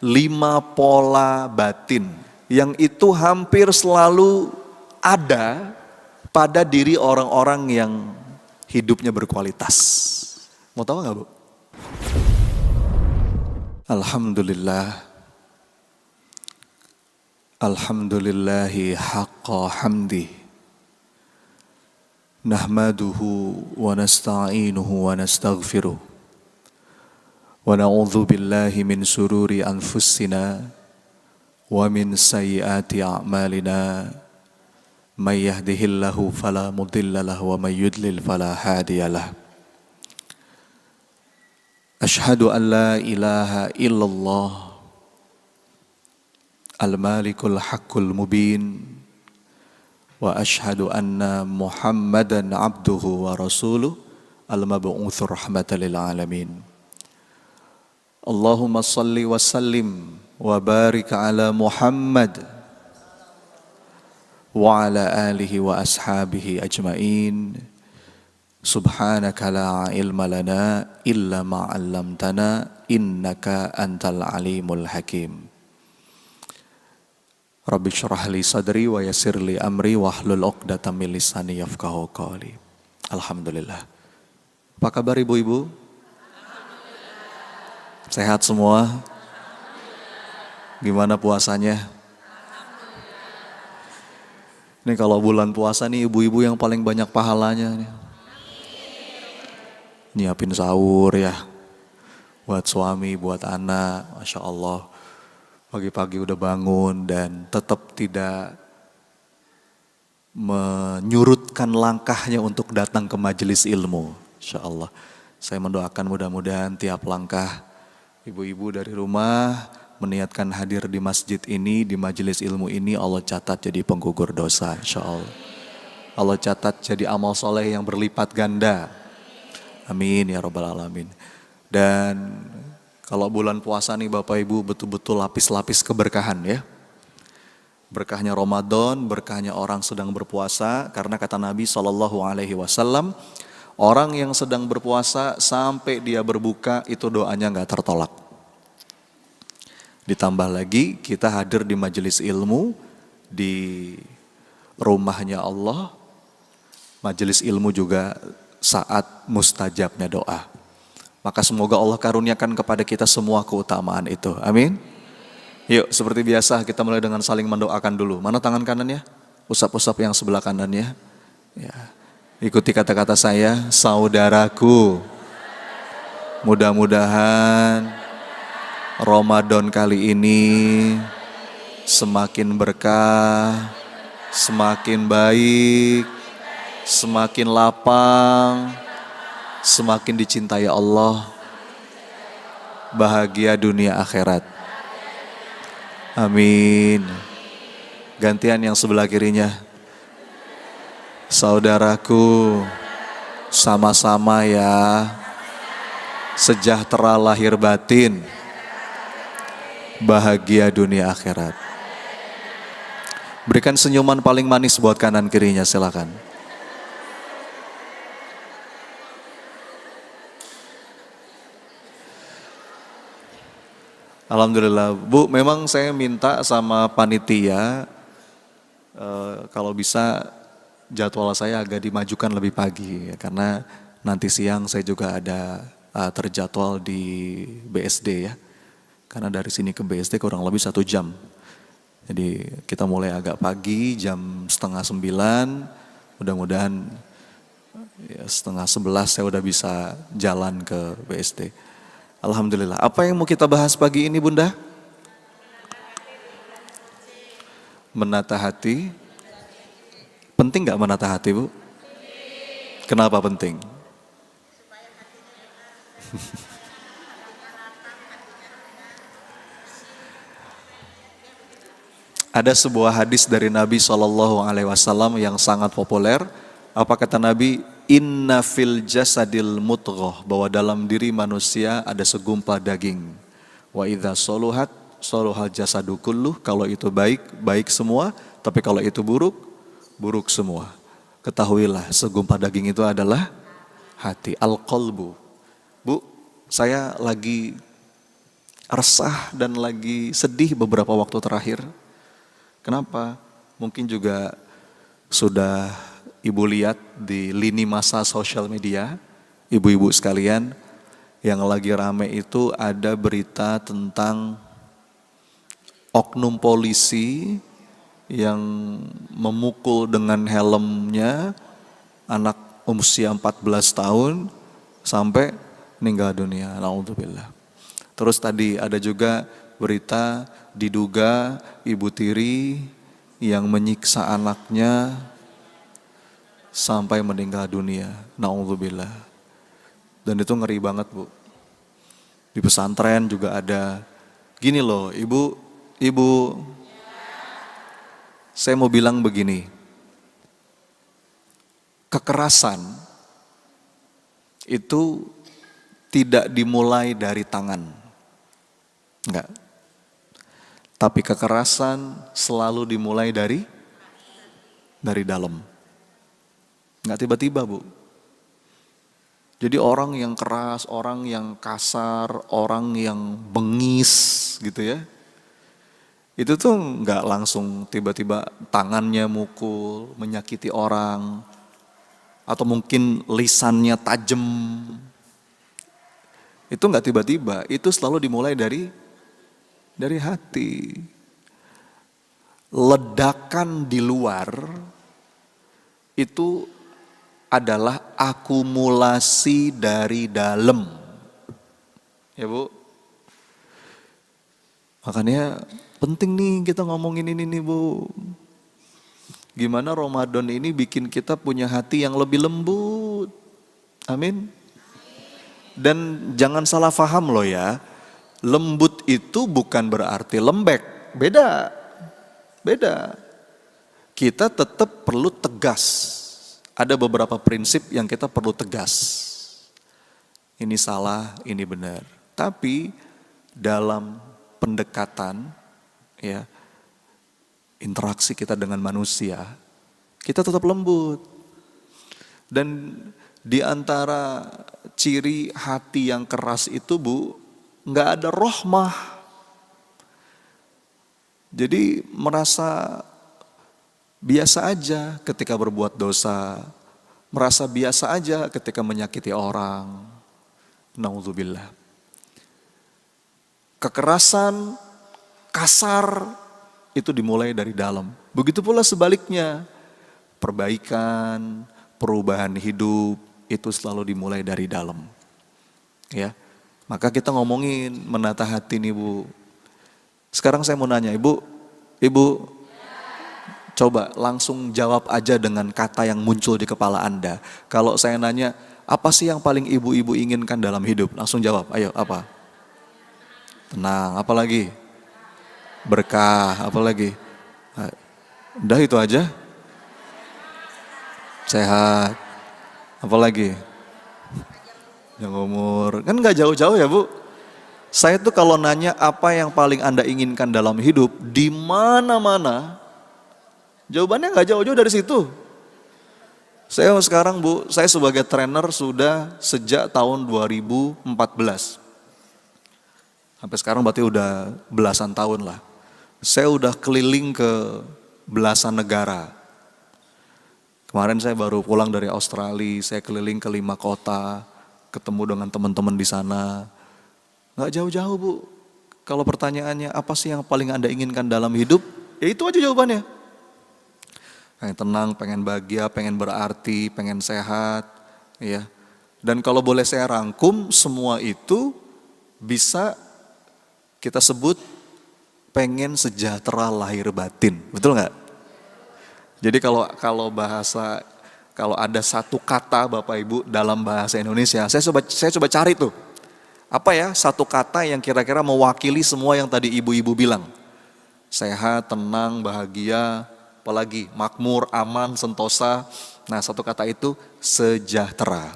5 pola batin yang itu hampir selalu ada pada diri orang-orang yang hidupnya berkualitas. Mau tahu nggak, Bu? Alhamdulillah. Alhamdulillahi haqqa hamdi. Nahmaduhu wa nasta'inuhu wa nastaghfiruh. Wa na'udzu billahi min sururi anfusina wa min sayyiati a'malina. May yahdihillahu fala mudilla lahu wa may yudlil fala hadiyalah. Asyhadu an la ilaha illallah al-malikul haqqul mubin wa asyhadu anna Muhammadan abduhu wa rasuluh al-mab'utsur rahmatan lil alamin. Allahumma salli wa sallim wa barik ala Muhammad wa ala alihi wa ashabihi ajmain. Subhanaka la ilma lana illa ma 'allamtana innaka antal alimul hakim. Rabbi syrah li sadri wa yassir li amri wahlul 'uqdatam min lisani yafqahu qawli. Alhamdulillah. Apa kabar ibu-ibu? Sehat semua? Gimana puasanya? Ini kalau bulan puasa nih ibu-ibu yang paling banyak pahalanya nih. Nyiapin sahur ya. Buat suami, buat anak, Masya Allah. Pagi-pagi udah bangun dan tetap tidak menyurutkan langkahnya untuk datang ke majelis ilmu. Insya Allah. Saya mendoakan mudah-mudahan tiap langkah ibu-ibu dari rumah meniatkan hadir di masjid ini, di majelis ilmu ini, Allah catat jadi penggugur dosa. Insya Allah. Allah catat jadi amal soleh yang berlipat ganda. Amin ya rabbal alamin. Dan kalau bulan puasa nih Bapak Ibu betul-betul lapis-lapis keberkahan ya. Berkahnya Ramadan, berkahnya orang sedang berpuasa. Karena kata Nabi SAW, orang yang sedang berpuasa sampai dia berbuka itu doanya gak tertolak. Ditambah lagi kita hadir di majelis ilmu, di rumahnya Allah. Majelis ilmu juga saat mustajabnya doa. Maka semoga Allah karuniakan kepada kita semua keutamaan itu. Amin. Yuk seperti biasa kita mulai dengan saling mendoakan dulu. Mana tangan kanannya? Usap-usap yang sebelah kanannya. Ya. Ikuti kata-kata saya, saudaraku. Mudah-mudahan Ramadan kali ini semakin berkah, semakin baik, semakin lapang, semakin dicintai Allah, bahagia dunia akhirat. Amin. Gantian yang sebelah kirinya. Saudaraku, sama-sama ya, sejahtera lahir batin, bahagia dunia akhirat. Berikan senyuman paling manis buat kanan kirinya, silakan. Alhamdulillah, Bu, memang saya minta sama panitia kalau bisa jadwal saya agak dimajukan lebih pagi ya, karena nanti siang saya juga ada terjadwal di BSD ya. Karena dari sini ke BSD kurang lebih 1 jam. Jadi kita mulai agak pagi jam 8:30, mudah-mudahan ya, 10:30 saya udah bisa jalan ke BSD. Alhamdulillah. Apa yang mau kita bahas pagi ini Bunda? Menata hati. Penting gak menata hati Bu? Kenapa penting? Ada sebuah hadis dari Nabi SAW yang sangat populer. Apa kata Nabi? Inna fil jasadil mudghah, bahwa dalam diri manusia ada segumpal daging. Wa idza soluhat soluhal jasadu kulluh, kalau itu baik, baik semua, tapi kalau itu buruk, buruk semua. Ketahuilah segumpal daging itu adalah hati, al-qalbu. Bu, saya lagi resah dan lagi sedih beberapa waktu terakhir. Kenapa? Mungkin juga sudah ibu lihat di lini masa sosial media, ibu-ibu sekalian, yang lagi rame itu ada berita tentang oknum polisi yang memukul dengan helmnya anak usia 14 tahun sampai meninggal dunia. Naudzubillah. Terus tadi ada juga berita diduga ibu tiri yang menyiksa anaknya sampai meninggal dunia. Naudzubillah. Dan itu ngeri banget, Bu. Di pesantren juga ada. Gini loh, ibu, saya mau bilang begini. Kekerasan itu tidak dimulai dari tangan. Enggak. Tapi kekerasan selalu dimulai dari dalam. Enggak tiba-tiba, Bu. Jadi orang yang keras, orang yang kasar, orang yang bengis gitu ya. Itu tuh enggak langsung tiba-tiba tangannya mukul, menyakiti orang. Atau mungkin lisannya tajam. Itu enggak tiba-tiba, itu selalu dimulai dari hati. Ledakan di luar itu adalah akumulasi dari dalam. Ya Bu. Makanya penting nih kita ngomongin ini nih Bu. Gimana Ramadan ini bikin kita punya hati yang lebih lembut. Amin. Dan jangan salah paham loh ya. Lembut itu bukan berarti lembek. Beda. Kita tetap perlu tegas. Ada beberapa prinsip yang kita perlu tegas. Ini salah, ini benar. Tapi dalam pendekatan ya, interaksi kita dengan manusia, kita tetap lembut. Dan di antara ciri hati yang keras itu Bu, nggak ada rohmah. Jadi merasa biasa aja ketika berbuat dosa, merasa biasa aja ketika menyakiti orang. Naudzubillah. Kekerasan, kasar, itu dimulai dari dalam. Begitu pula sebaliknya, perbaikan, perubahan hidup, itu selalu dimulai dari dalam. Ya, maka kita ngomongin menata hati nih Bu. Sekarang saya mau nanya, Ibu, coba langsung jawab aja dengan kata yang muncul di kepala Anda. Kalau saya nanya, apa sih yang paling ibu-ibu inginkan dalam hidup? Langsung jawab, ayo apa? Tenang, apa lagi? Berkah, apa lagi? Udah itu aja? Sehat, apa lagi? Yang umur, kan gak jauh-jauh ya Bu. Saya tuh kalau nanya apa yang paling Anda inginkan dalam hidup, di mana-mana, jawabannya gak jauh-jauh dari situ. Saya sekarang Bu, saya sebagai trainer sudah sejak tahun 2014. Sampai sekarang berarti udah belasan tahun lah. Saya udah keliling ke belasan negara. Kemarin saya baru pulang dari Australia, saya keliling ke 5 kota, ketemu dengan teman-teman di sana. Gak jauh-jauh Bu. Kalau pertanyaannya apa sih yang paling Anda inginkan dalam hidup? Ya itu aja jawabannya. Pengen tenang, pengen bahagia, pengen berarti, pengen sehat. Ya. Dan kalau boleh saya rangkum, semua itu bisa kita sebut pengen sejahtera lahir batin. Betul gak? Jadi kalau ada satu kata Bapak Ibu dalam bahasa Indonesia, saya coba cari tuh. Apa ya satu kata yang kira-kira mewakili semua yang tadi ibu-ibu bilang. Sehat, tenang, bahagia, apalagi makmur, aman, sentosa. Nah satu kata itu sejahtera.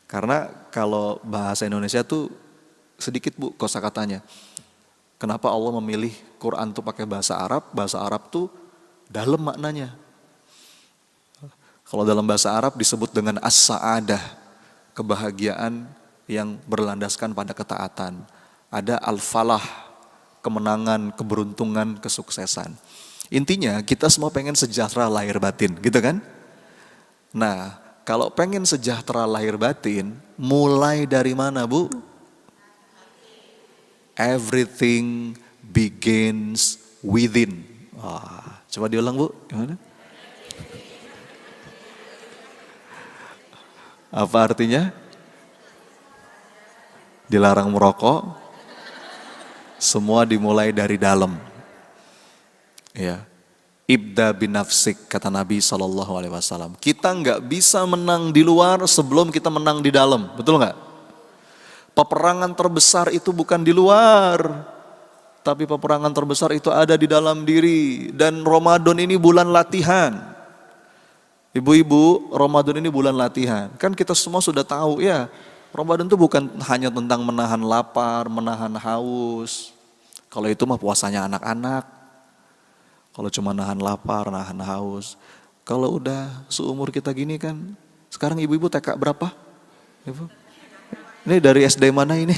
Karena kalau bahasa Indonesia tuh sedikit Bu kosakatanya. Kenapa Allah memilih Quran tuh pakai bahasa Arab? Bahasa Arab tuh dalam maknanya. Kalau dalam bahasa Arab disebut dengan as-sa'adah, kebahagiaan yang berlandaskan pada ketaatan. Ada al-falah, kemenangan, keberuntungan, kesuksesan. Intinya kita semua pengen sejahtera lahir batin, gitu kan? Nah, kalau pengen sejahtera lahir batin, mulai dari mana, Bu? Everything begins within. Wah, coba diulang, Bu. Gimana? Apa artinya? Dilarang merokok. Semua dimulai dari dalam. Ya. Ibda bin nafsik, kata Nabi SAW. Kita nggak bisa menang di luar sebelum kita menang di dalam. Betul nggak? Peperangan terbesar itu bukan di luar. Tapi peperangan terbesar itu ada di dalam diri. Dan Ramadan ini bulan latihan. Ibu-ibu, Ramadan ini bulan latihan. Kan kita semua sudah tahu ya, Ramadan itu bukan hanya tentang menahan lapar, menahan haus. Kalau itu mah puasanya anak-anak. Kalau cuma nahan lapar, nahan haus. Kalau udah seumur kita gini kan, sekarang ibu-ibu TK berapa? Ibu? Ini dari SD mana ini?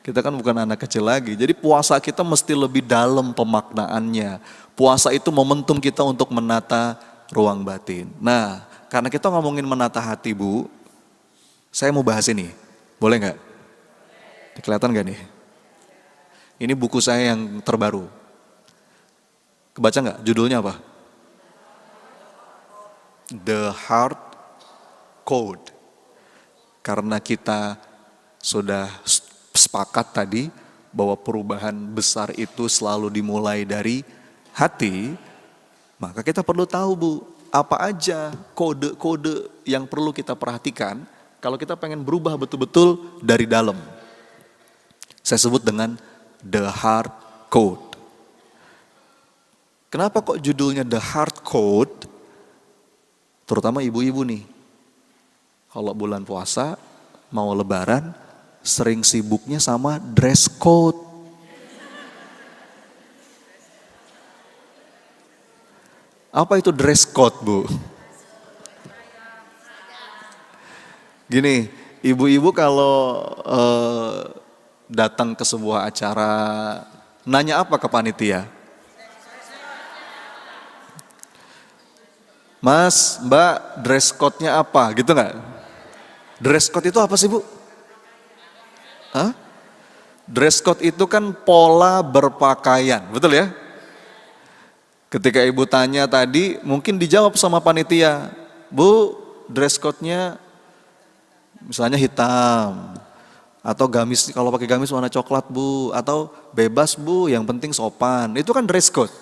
Kita kan bukan anak kecil lagi. Jadi puasa kita mesti lebih dalam pemaknaannya. Puasa itu momentum kita untuk menata ruang batin. Nah, karena kita ngomongin menata hati, Bu, saya mau bahas ini. Boleh nggak? Kelihatan nggak nih? Ini buku saya yang terbaru. Kebaca nggak? Judulnya apa? The Heart Code. Karena kita sudah sepakat tadi bahwa perubahan besar itu selalu dimulai dari hati, maka kita perlu tahu, Bu, apa aja kode-kode yang perlu kita perhatikan kalau kita pengen berubah betul-betul dari dalam. Saya sebut dengan The Heart Code. Kenapa kok judulnya The Heart Code? Terutama ibu-ibu nih. Kalau bulan puasa, mau lebaran, sering sibuknya sama dress code. Apa itu dress code, Bu? Gini, ibu-ibu kalau datang ke sebuah acara, nanya apa ke panitia? Mas, Mbak, dress code-nya apa? Gitu nggak? Dress code itu apa sih, Bu? Hah? Dress code itu kan pola berpakaian, betul ya? Ketika ibu tanya tadi, mungkin dijawab sama panitia, Bu, dress code-nya misalnya hitam, atau gamis, kalau pakai gamis warna coklat, Bu, atau bebas, Bu, yang penting sopan. Itu kan dress code.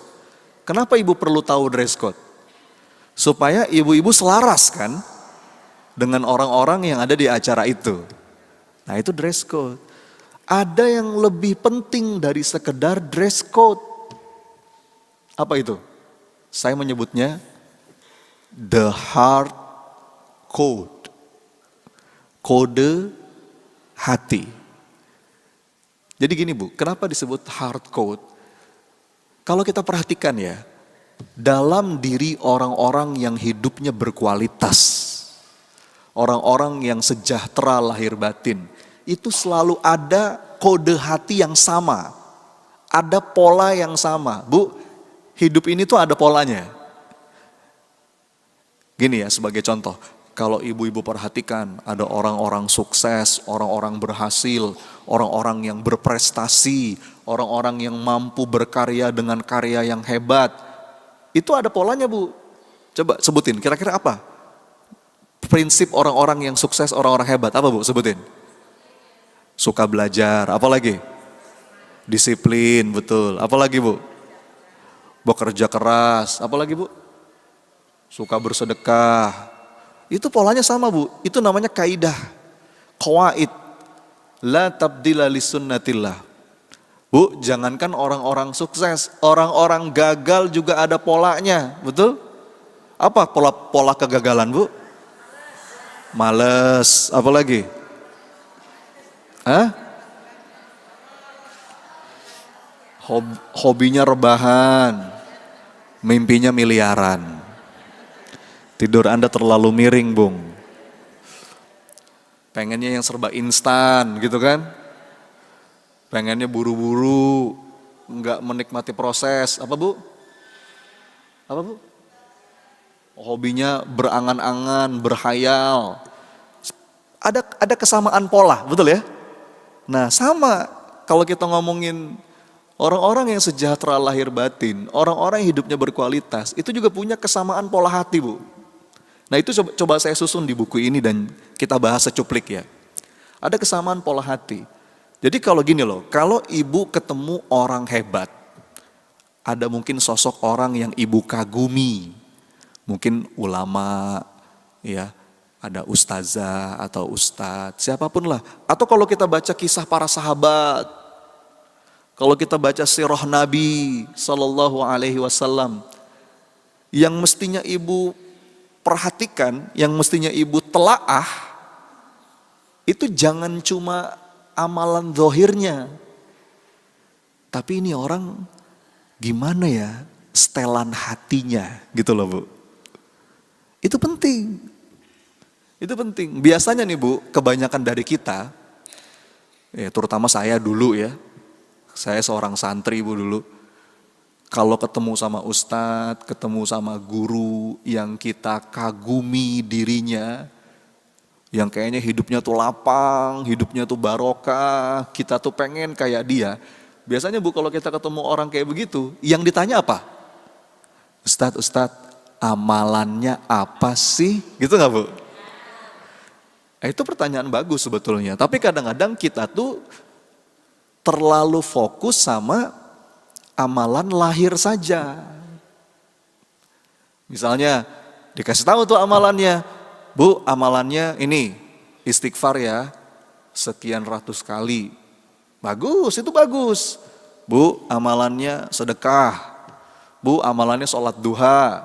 Kenapa ibu perlu tahu dress code? Supaya ibu-ibu selaras kan dengan orang-orang yang ada di acara itu. Nah, itu dress code. Ada yang lebih penting dari sekedar dress code. Apa itu? Saya menyebutnya The Heart Code. Kode hati. Jadi gini, Bu, kenapa disebut Heart Code? Kalau kita perhatikan ya, dalam diri orang-orang yang hidupnya berkualitas, orang-orang yang sejahtera lahir batin, itu selalu ada kode hati yang sama. Ada pola yang sama. Bu, hidup ini tuh ada polanya. Gini ya, sebagai contoh, kalau ibu-ibu perhatikan ada orang-orang sukses, orang-orang berhasil, orang-orang yang berprestasi, orang-orang yang mampu berkarya dengan karya yang hebat, itu ada polanya, Bu. Coba sebutin, kira-kira apa? Prinsip orang-orang yang sukses, orang-orang hebat, apa, Bu? Sebutin. Suka belajar, apa lagi? Disiplin, betul. Apa lagi, Bu? Bekerja keras, apa lagi, Bu? Suka bersedekah. Itu polanya sama, Bu. Itu namanya kaidah. Qawaid. La tabdila li sunnatillah. Bu, jangankan orang-orang sukses, orang-orang gagal juga ada polanya, betul? Apa pola kegagalan, Bu? Males, apa lagi? Hah? Hobinya rebahan, mimpinya miliaran. Tidur Anda terlalu miring, Bung. pengennya yang serba instan gitu kan. Pengennya buru-buru, nggak menikmati proses. Apa Bu? Apa Bu? Hobinya berangan-angan, berhayal. Ada kesamaan pola, betul ya? Nah sama kalau kita ngomongin orang-orang yang sejahtera lahir batin, orang-orang yang hidupnya berkualitas, itu juga punya kesamaan pola hati Bu. Nah itu coba saya susun di buku ini dan kita bahas secuplik ya. Ada kesamaan pola hati. Jadi kalau gini loh, kalau ibu ketemu orang hebat, ada mungkin sosok orang yang ibu kagumi, mungkin ulama, ya, ada ustazah atau ustadz, siapapun lah. Atau kalau kita baca kisah para sahabat, kalau kita baca sirah Nabi Sallallahu Alaihi Wasallam, yang mestinya ibu perhatikan, yang mestinya ibu telaah, itu jangan cuma amalan zahirnya, tapi ini orang gimana ya setelan hatinya gitu loh Bu. Itu penting. Itu penting. Biasanya nih Bu, kebanyakan dari kita, ya terutama saya dulu ya, saya seorang santri Bu dulu, kalau ketemu sama ustadz, ketemu sama guru yang kita kagumi dirinya, yang kayaknya hidupnya tuh lapang, hidupnya tuh barokah, kita tuh pengen kayak dia. Biasanya Bu kalau kita ketemu orang kayak begitu, yang ditanya apa? Ustadz, amalannya apa sih? Gitu gak Bu? Itu pertanyaan bagus sebetulnya. Tapi kadang-kadang kita tuh terlalu fokus sama amalan lahir saja. Misalnya dikasih tahu tuh amalannya, Bu, amalannya ini istighfar ya, sekian ratus kali. Bagus, itu bagus. Bu, amalannya sedekah. Bu, amalannya sholat duha.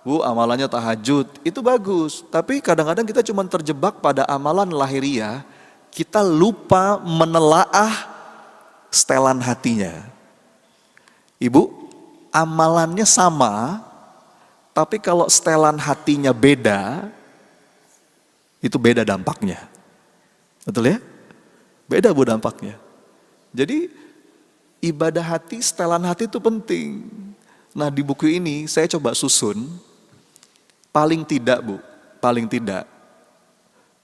Bu, amalannya tahajud. Itu bagus. Tapi kadang-kadang kita cuma terjebak pada amalan lahiriah. Kita lupa menelaah setelan hatinya. Ibu, amalannya sama, tapi kalau setelan hatinya beda, itu beda dampaknya. Betul ya? Beda Bu dampaknya. Jadi ibadah hati, setelan hati itu penting. Nah di buku ini saya coba susun, paling tidak Bu, paling tidak,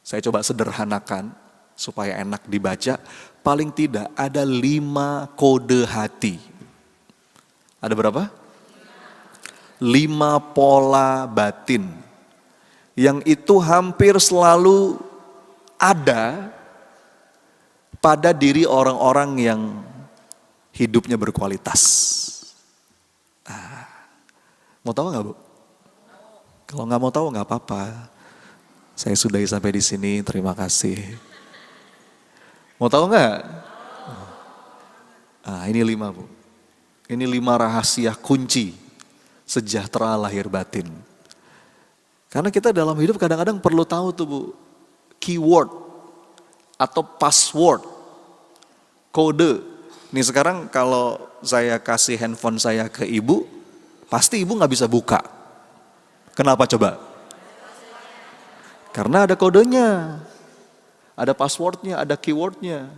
saya coba sederhanakan supaya enak dibaca, paling tidak ada 5 kode hati. Ada berapa? 5 pola batin. Yang itu hampir selalu ada pada diri orang-orang yang hidupnya berkualitas. Mau tahu nggak Bu? Kalau nggak mau tahu nggak apa-apa. Saya sudahi sampai di sini. Terima kasih. Mau tahu nggak? Ini 5 Bu. Ini 5 rahasia kunci sejahtera lahir batin. Karena kita dalam hidup kadang-kadang perlu tahu tuh Bu, keyword atau password, kode. Nih sekarang kalau saya kasih handphone saya ke ibu, pasti ibu nggak bisa buka. Kenapa coba? Karena ada kodenya, ada passwordnya, ada keywordnya.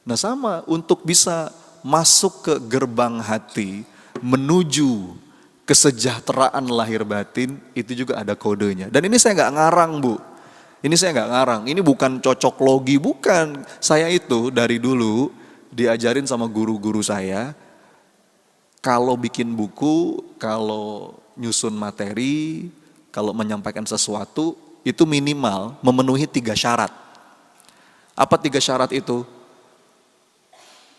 Nah sama, untuk bisa masuk ke gerbang hati, menuju kesejahteraan lahir batin, itu juga ada kodenya. Dan ini saya nggak ngarang Bu, ini saya nggak ngarang, ini bukan cocok logi, bukan. Saya itu dari dulu diajarin sama guru-guru saya, kalau bikin buku, kalau nyusun materi, kalau menyampaikan sesuatu, itu minimal memenuhi 3 syarat. Apa 3 syarat itu?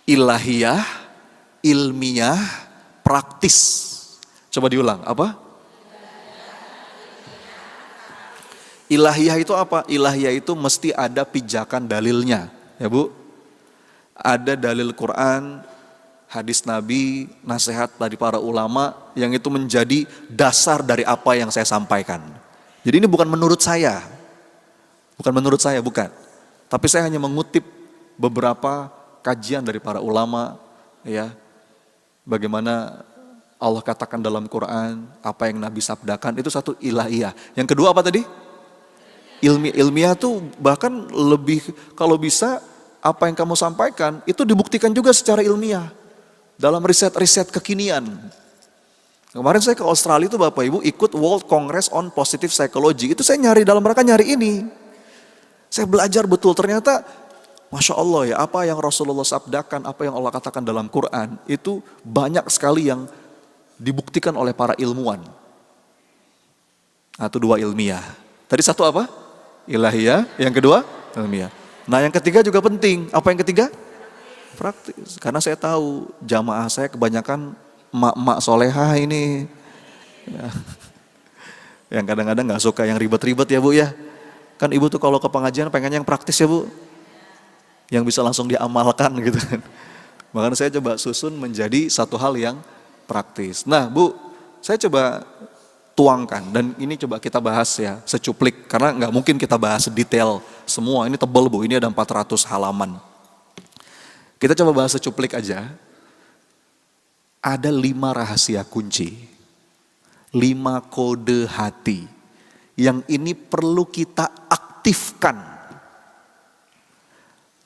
Ilahiyah, ilmiah, praktis. Coba diulang, apa? Ilahiyah itu apa? Ilahiyah itu mesti ada pijakan dalilnya, ya Bu. Ada dalil Quran, hadis Nabi, nasihat dari para ulama yang itu menjadi dasar dari apa yang saya sampaikan. Jadi ini bukan menurut saya. Bukan menurut saya, bukan. Tapi saya hanya mengutip beberapa kajian dari para ulama, ya. Bagaimana Allah katakan dalam Quran, apa yang Nabi sabdakan, itu satu ilahiyah. Yang kedua apa tadi? Ilmiah tuh bahkan lebih, kalau bisa apa yang kamu sampaikan itu dibuktikan juga secara ilmiah dalam riset-riset kekinian. Kemarin saya ke Australia itu Bapak Ibu ikut World Congress on Positive Psychology. Itu saya nyari dalam rangka nyari ini. Saya belajar betul, ternyata Masya Allah ya, apa yang Rasulullah sabdakan, apa yang Allah katakan dalam Quran, itu banyak sekali yang dibuktikan oleh para ilmuwan. Itu dua ilmiah. Tadi satu apa? Ilahiyah. Yang kedua ilmiah. Nah yang ketiga juga penting. Apa yang ketiga? Praktis. Karena saya tahu jamaah saya kebanyakan emak-emak solehah ini. Ya. Yang kadang-kadang gak suka yang ribet-ribet ya Bu ya. Kan Ibu tuh kalau ke pengajian pengen yang praktis ya Bu. Yang bisa langsung diamalkan gitu kan. Makanya saya coba susun menjadi satu hal yang praktis. Nah Bu, saya coba tuangkan dan ini coba kita bahas ya secuplik. Karena gak mungkin kita bahas detail semua. Ini tebal Bu, ini ada 400 halaman. Kita coba bahas secuplik aja. Ada 5 rahasia kunci, 5 kode hati yang ini perlu kita aktifkan,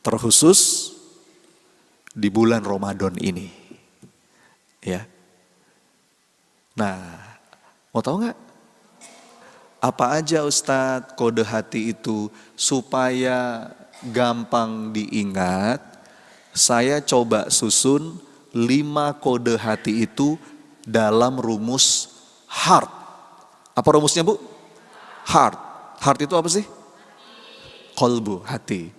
terkhusus di bulan Ramadan ini. Ya. Nah, mau tahu nggak? Apa aja Ustadz kode hati itu supaya gampang diingat? Saya coba susun 5 kode hati itu dalam rumus HEART. Apa rumusnya Bu? HEART. HEART itu apa sih? Kolbu, hati.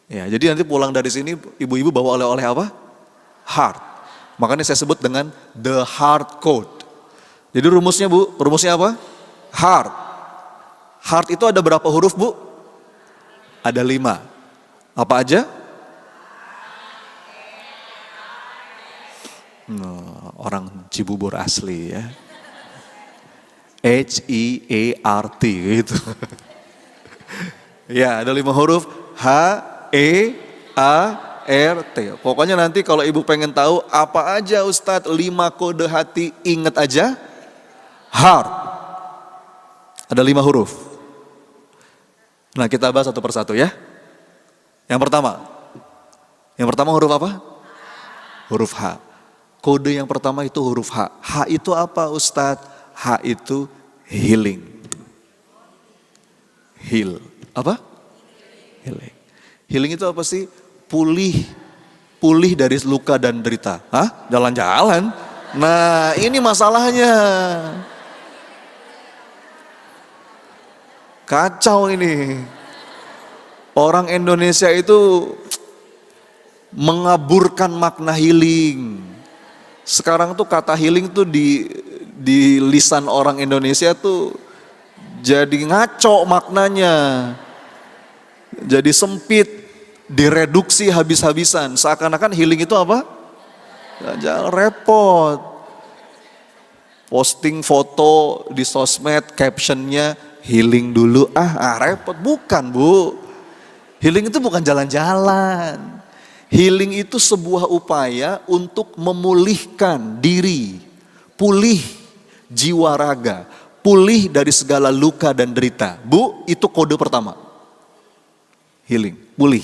Ya, jadi nanti pulang dari sini ibu-ibu bawa oleh-oleh apa? HEART. Makanya saya sebut dengan the HEART code. Jadi rumusnya Bu, rumusnya apa? HEART. HEART itu ada berapa huruf Bu? Ada 5. Apa aja? Orang Cibubur asli ya. HEART gitu. Ya, ada 5 huruf HEART. Pokoknya nanti kalau Ibu pengen tahu apa aja Ustadz 5 kode hati, ingat aja HEART. Ada 5 huruf. Nah, kita bahas satu persatu ya. Yang pertama huruf apa? Huruf H. Kode yang pertama itu huruf H. H itu apa Ustadz? H itu healing. Heal. Apa? Healing. Healing itu apa sih? Pulih. Pulih dari luka dan derita. Hah? Jalan-jalan? Nah ini masalahnya. Kacau ini. Orang Indonesia itu mengaburkan makna healing. Sekarang tuh kata healing tuh di lisan orang Indonesia tuh jadi ngaco maknanya. Jadi sempit, direduksi habis-habisan. Seakan-akan healing itu apa? Jangan repot. Posting foto di sosmed, captionnya healing dulu. Repot. Bukan Bu. Healing itu bukan jalan-jalan. Healing itu sebuah upaya untuk memulihkan diri, pulih jiwa raga, pulih dari segala luka dan derita. Bu, itu kode pertama. Healing, pulih.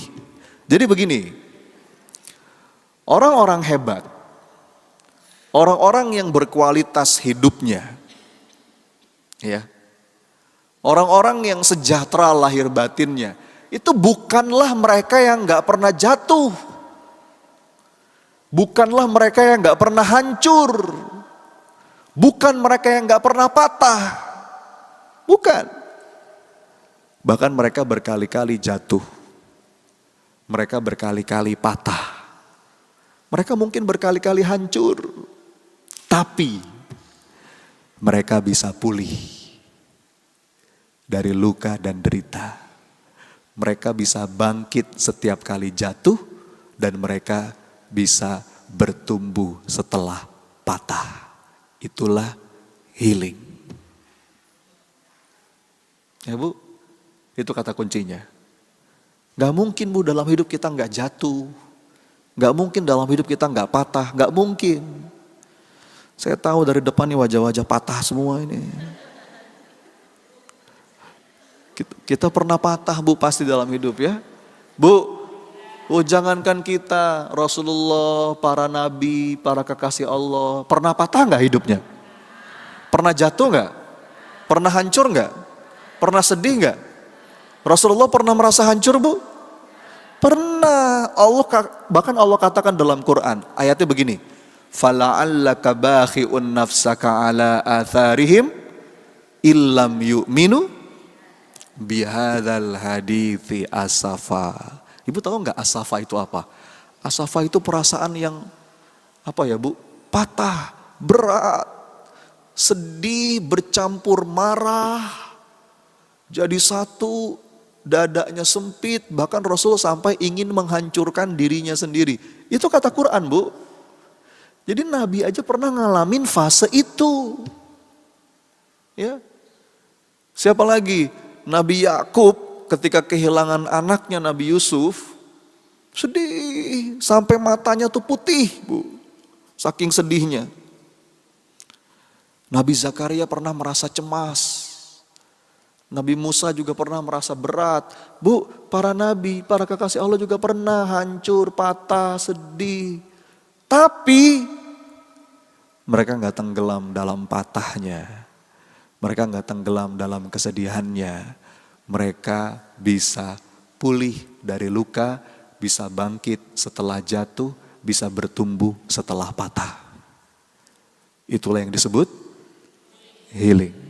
Jadi begini, orang-orang hebat, orang-orang yang berkualitas hidupnya, ya, orang-orang yang sejahtera lahir batinnya, itu bukanlah mereka yang gak pernah jatuh. Bukanlah mereka yang gak pernah hancur. Bukan mereka yang gak pernah patah. Bukan. Bahkan mereka berkali-kali jatuh. Mereka berkali-kali patah. Mereka mungkin berkali-kali hancur. Tapi mereka bisa pulih dari luka dan derita. Mereka bisa bangkit setiap kali jatuh dan mereka bisa bertumbuh setelah patah. Itulah healing. Ya Bu, itu kata kuncinya. Gak mungkin Bu dalam hidup kita gak jatuh. Gak mungkin dalam hidup kita gak patah. Gak mungkin. Saya tahu dari depan nih wajah-wajah patah semua ini. Kita pernah patah Bu pasti dalam hidup ya. Bu, oh jangankan kita, Rasulullah, para nabi, para kekasih Allah, pernah patah nggak hidupnya? Pernah jatuh nggak? Pernah hancur nggak? Pernah sedih nggak? Rasulullah pernah merasa hancur Bu? Pernah. Bahkan Allah katakan dalam Quran, ayatnya begini, fala'allaka bakhi'un nafsaka ala atharihim illam yu'minu bihadzal hadithi asafa. Ibu tahu nggak asafa itu apa? Asafa itu perasaan yang apa ya Bu? Patah, berat, sedih, bercampur marah, jadi satu, dadanya sempit, bahkan Rasul sampai ingin menghancurkan dirinya sendiri. Itu kata Quran Bu. Jadi Nabi aja pernah ngalamin fase itu. Ya. Siapa lagi? Nabi Yakub ketika kehilangan anaknya Nabi Yusuf, sedih sampai matanya tuh putih Bu, saking sedihnya. Nabi Zakaria pernah merasa cemas. Nabi Musa juga pernah merasa berat. Bu, para nabi, para kekasih Allah juga pernah hancur, patah, sedih. Tapi mereka nggak tenggelam dalam patahnya. Mereka nggak tenggelam dalam kesedihannya. Mereka bisa pulih dari luka, bisa bangkit setelah jatuh, bisa bertumbuh setelah patah. Itulah yang disebut healing.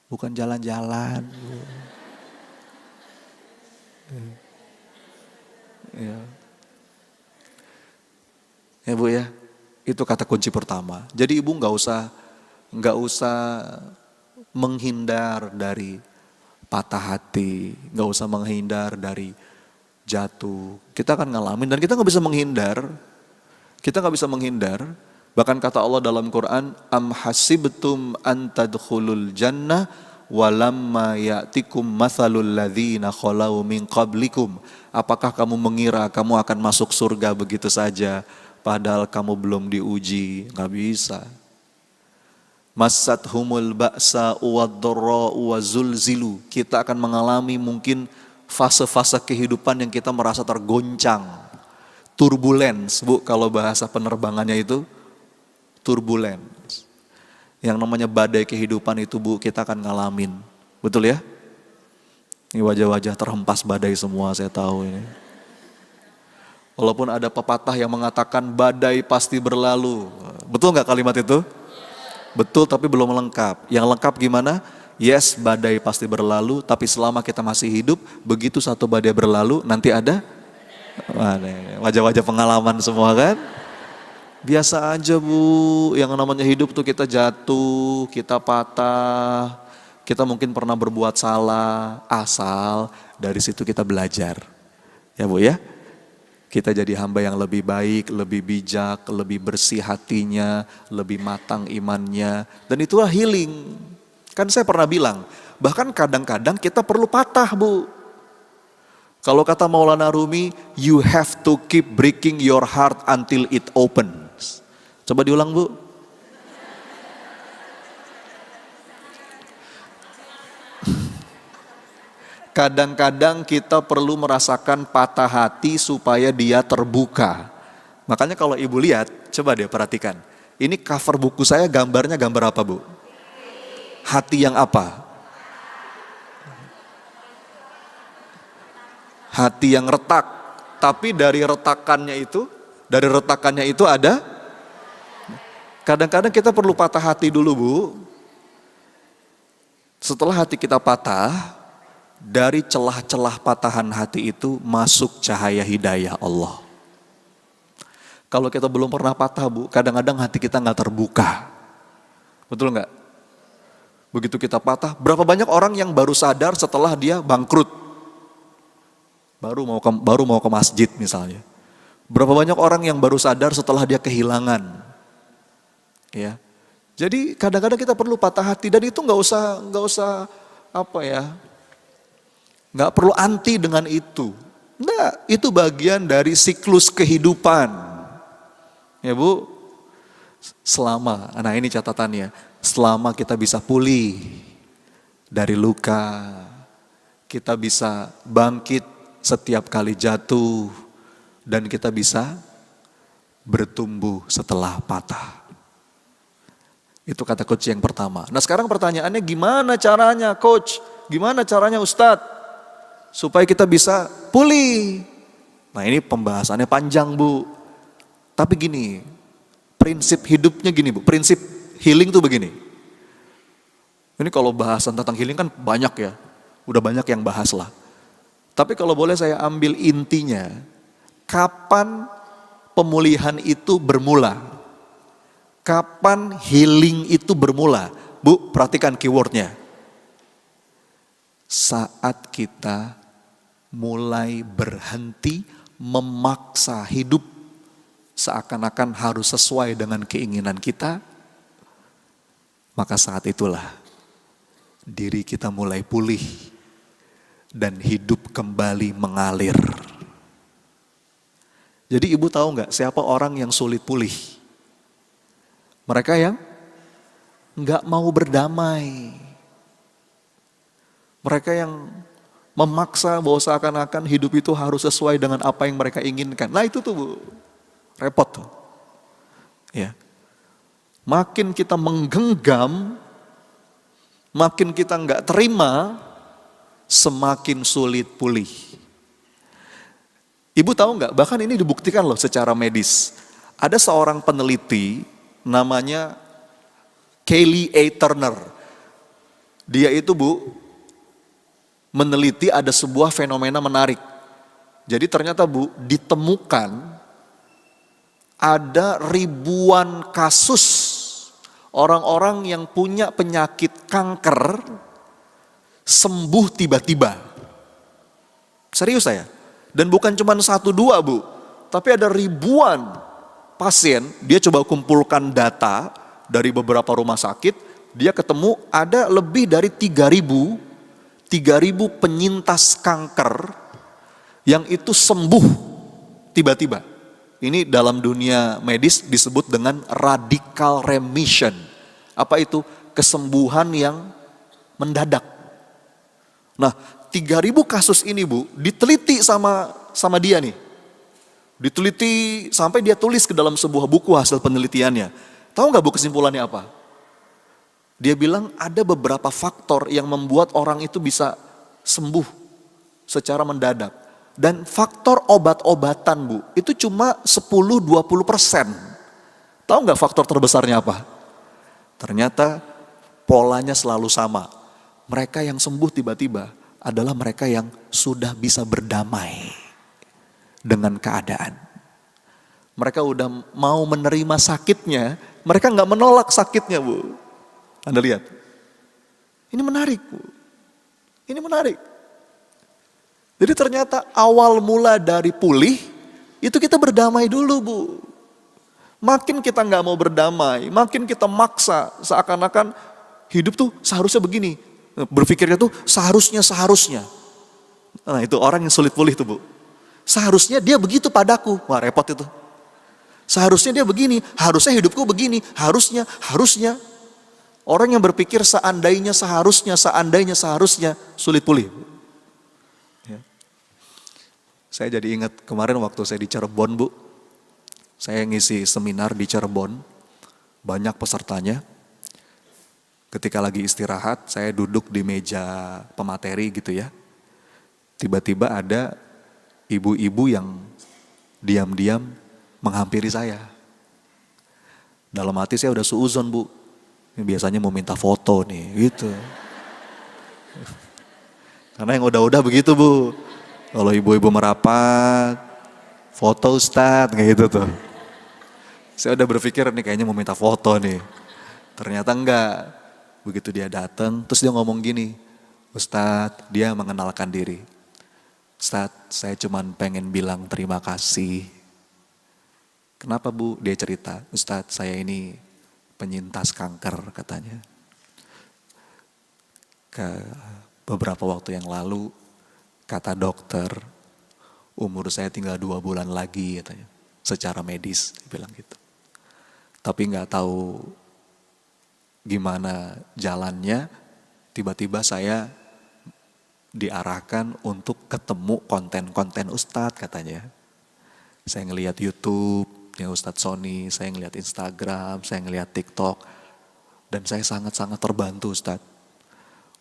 Bukan jalan-jalan. Ya Bu ya, itu kata kunci pertama. Jadi Ibu nggak usah menghindar dari patah hati, nggak usah menghindar dari jatuh. Kita akan ngalamin dan kita nggak bisa menghindar. Kita nggak bisa menghindar. Bahkan kata Allah dalam Quran, am hasibtum an tadkhulul jannah walamma ya'tikum mathalul ladzina khalau min qablikum. Apakah kamu mengira kamu akan masuk surga begitu saja padahal kamu belum diuji? Enggak bisa. Massathumul ba'sa wad-dharra'u wazulzilu. Kita akan mengalami mungkin fase-fase kehidupan yang kita merasa tergoncang. Turbulence, Bu, kalau bahasa penerbangannya itu turbulence. Yang namanya badai kehidupan itu Bu, kita akan ngalamin. Betul ya? Ini wajah-wajah terhempas badai semua, saya tahu ini. Walaupun ada pepatah yang mengatakan badai pasti berlalu. Betul nggak kalimat itu? Betul, tapi belum lengkap. Yang lengkap gimana? Yes, badai pasti berlalu, tapi selama kita masih hidup, begitu satu badai berlalu, nanti ada wajah-wajah pengalaman semua kan? Biasa aja Bu, yang namanya hidup tuh kita jatuh, kita patah, kita mungkin pernah berbuat salah, asal dari situ kita belajar. Ya Bu ya, kita jadi hamba yang lebih baik, lebih bijak, lebih bersih hatinya, lebih matang imannya, dan itulah healing. Kan saya pernah bilang, bahkan kadang-kadang kita perlu patah Bu. Kalau kata Maulana Rumi, you have to keep breaking your heart until it opens. Coba diulang Bu. Kadang-kadang kita perlu merasakan patah hati supaya dia terbuka. Makanya kalau Ibu lihat, coba deh perhatikan. Ini cover buku saya gambarnya gambar apa Bu? Hati yang apa? Hati yang retak. Tapi dari retakannya itu ada. Kadang-kadang kita perlu patah hati dulu Bu. Setelah hati kita patah, dari celah-celah patahan hati itu masuk cahaya hidayah Allah. Kalau kita belum pernah patah Bu, kadang-kadang hati kita nggak terbuka. Betul nggak? Begitu kita patah, berapa banyak orang yang baru sadar setelah dia bangkrut, baru mau ke masjid misalnya. Berapa banyak orang yang baru sadar setelah dia kehilangan. Ya, jadi kadang-kadang kita perlu patah hati dan itu nggak usah apa ya, nggak perlu anti dengan itu. Nah, itu bagian dari siklus kehidupan. Ya Bu, nah ini catatannya, selama kita bisa pulih, dari luka. Kita bisa bangkit setiap kali jatuh. Dan kita bisa bertumbuh setelah patah. Itu kata coach yang pertama. Nah sekarang pertanyaannya gimana caranya coach? Gimana caranya Ustadz? Supaya kita bisa pulih. Nah ini pembahasannya panjang Bu. Tapi gini, prinsip hidupnya gini Bu. Prinsip healing tuh begini. Ini kalau bahasan tentang healing kan banyak ya. Udah banyak yang bahas lah. Tapi kalau boleh saya ambil intinya. Kapan pemulihan itu bermula? Kapan healing itu bermula? Bu, perhatikan keywordnya. Saat kita mulai berhenti memaksa hidup seakan-akan harus sesuai dengan keinginan kita, maka saat itulah diri kita mulai pulih dan hidup kembali mengalir. Jadi ibu tahu nggak siapa orang yang sulit pulih? Mereka yang nggak mau berdamai. Mereka yang memaksa bahwa seakan-akan hidup itu harus sesuai dengan apa yang mereka inginkan. Nah itu tuh Bu, repot tuh. Ya. Makin kita menggenggam, makin kita nggak terima, semakin sulit pulih. Ibu tahu nggak? Bahkan ini dibuktikan loh secara medis. Ada seorang peneliti namanya Kelly A. Turner. Dia itu Bu, meneliti ada sebuah fenomena menarik. Jadi ternyata Bu, ditemukan ada ribuan kasus orang-orang yang punya penyakit kanker sembuh tiba-tiba. Serius saya. Dan bukan cuma 1-2 Bu, tapi ada ribuan pasien. Dia coba kumpulkan data dari beberapa rumah sakit, dia ketemu ada lebih dari 3.000 penyintas kanker yang itu sembuh tiba-tiba. Ini dalam dunia medis disebut dengan radical remission. Apa itu? Kesembuhan yang mendadak. Nah, 3.000 kasus ini Bu, diteliti sama dia nih. Diteliti sampai dia tulis ke dalam sebuah buku hasil penelitiannya. Tahu nggak Bu kesimpulannya apa? Dia bilang ada beberapa faktor yang membuat orang itu bisa sembuh secara mendadak. Dan faktor obat-obatan Bu, itu cuma 10-20%. Tahu nggak faktor terbesarnya apa? Ternyata polanya selalu sama. Mereka yang sembuh tiba-tiba adalah mereka yang sudah bisa berdamai dengan keadaan. Mereka udah mau menerima sakitnya, mereka nggak menolak sakitnya Bu. Anda lihat, ini menarik Bu. Ini menarik. Jadi ternyata awal mula dari pulih, itu kita berdamai dulu Bu. Makin kita nggak mau berdamai, makin kita maksa seakan-akan hidup tuh seharusnya begini. Berpikirnya tuh seharusnya. Nah itu orang yang sulit pulih tuh Bu. Seharusnya dia begitu padaku. Wah repot itu. Seharusnya dia begini, harusnya hidupku begini, harusnya. Orang yang berpikir seandainya, seharusnya, sulit pulih. Ya. Saya jadi ingat kemarin waktu saya di Cirebon Bu. Saya ngisi seminar di Cirebon, banyak pesertanya. Ketika lagi istirahat, saya duduk di meja pemateri gitu ya. Tiba-tiba ada ibu-ibu yang diam-diam menghampiri saya. Dalam hati saya udah suuzon Bu. Ini biasanya mau minta foto nih gitu. Karena yang udah-udah begitu Bu. Kalau ibu-ibu merapat, foto Ustadz kayak gitu tuh. Saya udah berpikir nih kayaknya mau minta foto nih. Ternyata enggak. Begitu dia datang, terus dia ngomong gini. Ustadz, dia mengenalkan diri. Ustadz, saya cuman pengen bilang terima kasih. Kenapa Bu? Dia cerita, Ustadz saya ini penyintas kanker katanya. Beberapa waktu yang lalu, kata dokter, umur saya tinggal 2 bulan lagi katanya. Secara medis, dia bilang gitu. Tapi gak tahu gimana jalannya, tiba-tiba saya diarahkan untuk ketemu konten-konten Ustadz katanya. Saya ngelihat YouTube ya Ustadz Sony, saya ngelihat Instagram, saya ngelihat TikTok. Dan saya sangat-sangat terbantu Ustadz.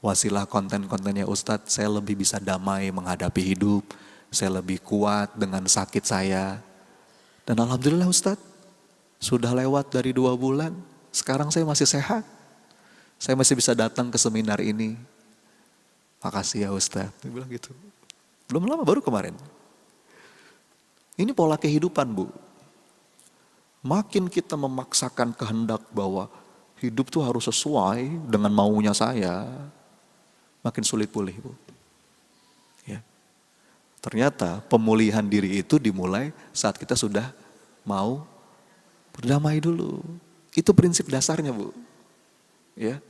Wasilah konten-kontennya Ustadz, saya lebih bisa damai menghadapi hidup. Saya lebih kuat dengan sakit saya. Dan alhamdulillah Ustadz, sudah lewat dari 2 bulan, sekarang saya masih sehat. Saya masih bisa datang ke seminar ini. Makasih ya Ustadz, dia bilang gitu. Belum lama, baru kemarin. Ini pola kehidupan Bu. Makin kita memaksakan kehendak bahwa hidup tuh harus sesuai dengan maunya saya, makin sulit pulih Bu. Ya. Ternyata pemulihan diri itu dimulai saat kita sudah mau berdamai dulu. Itu prinsip dasarnya Bu. Ya.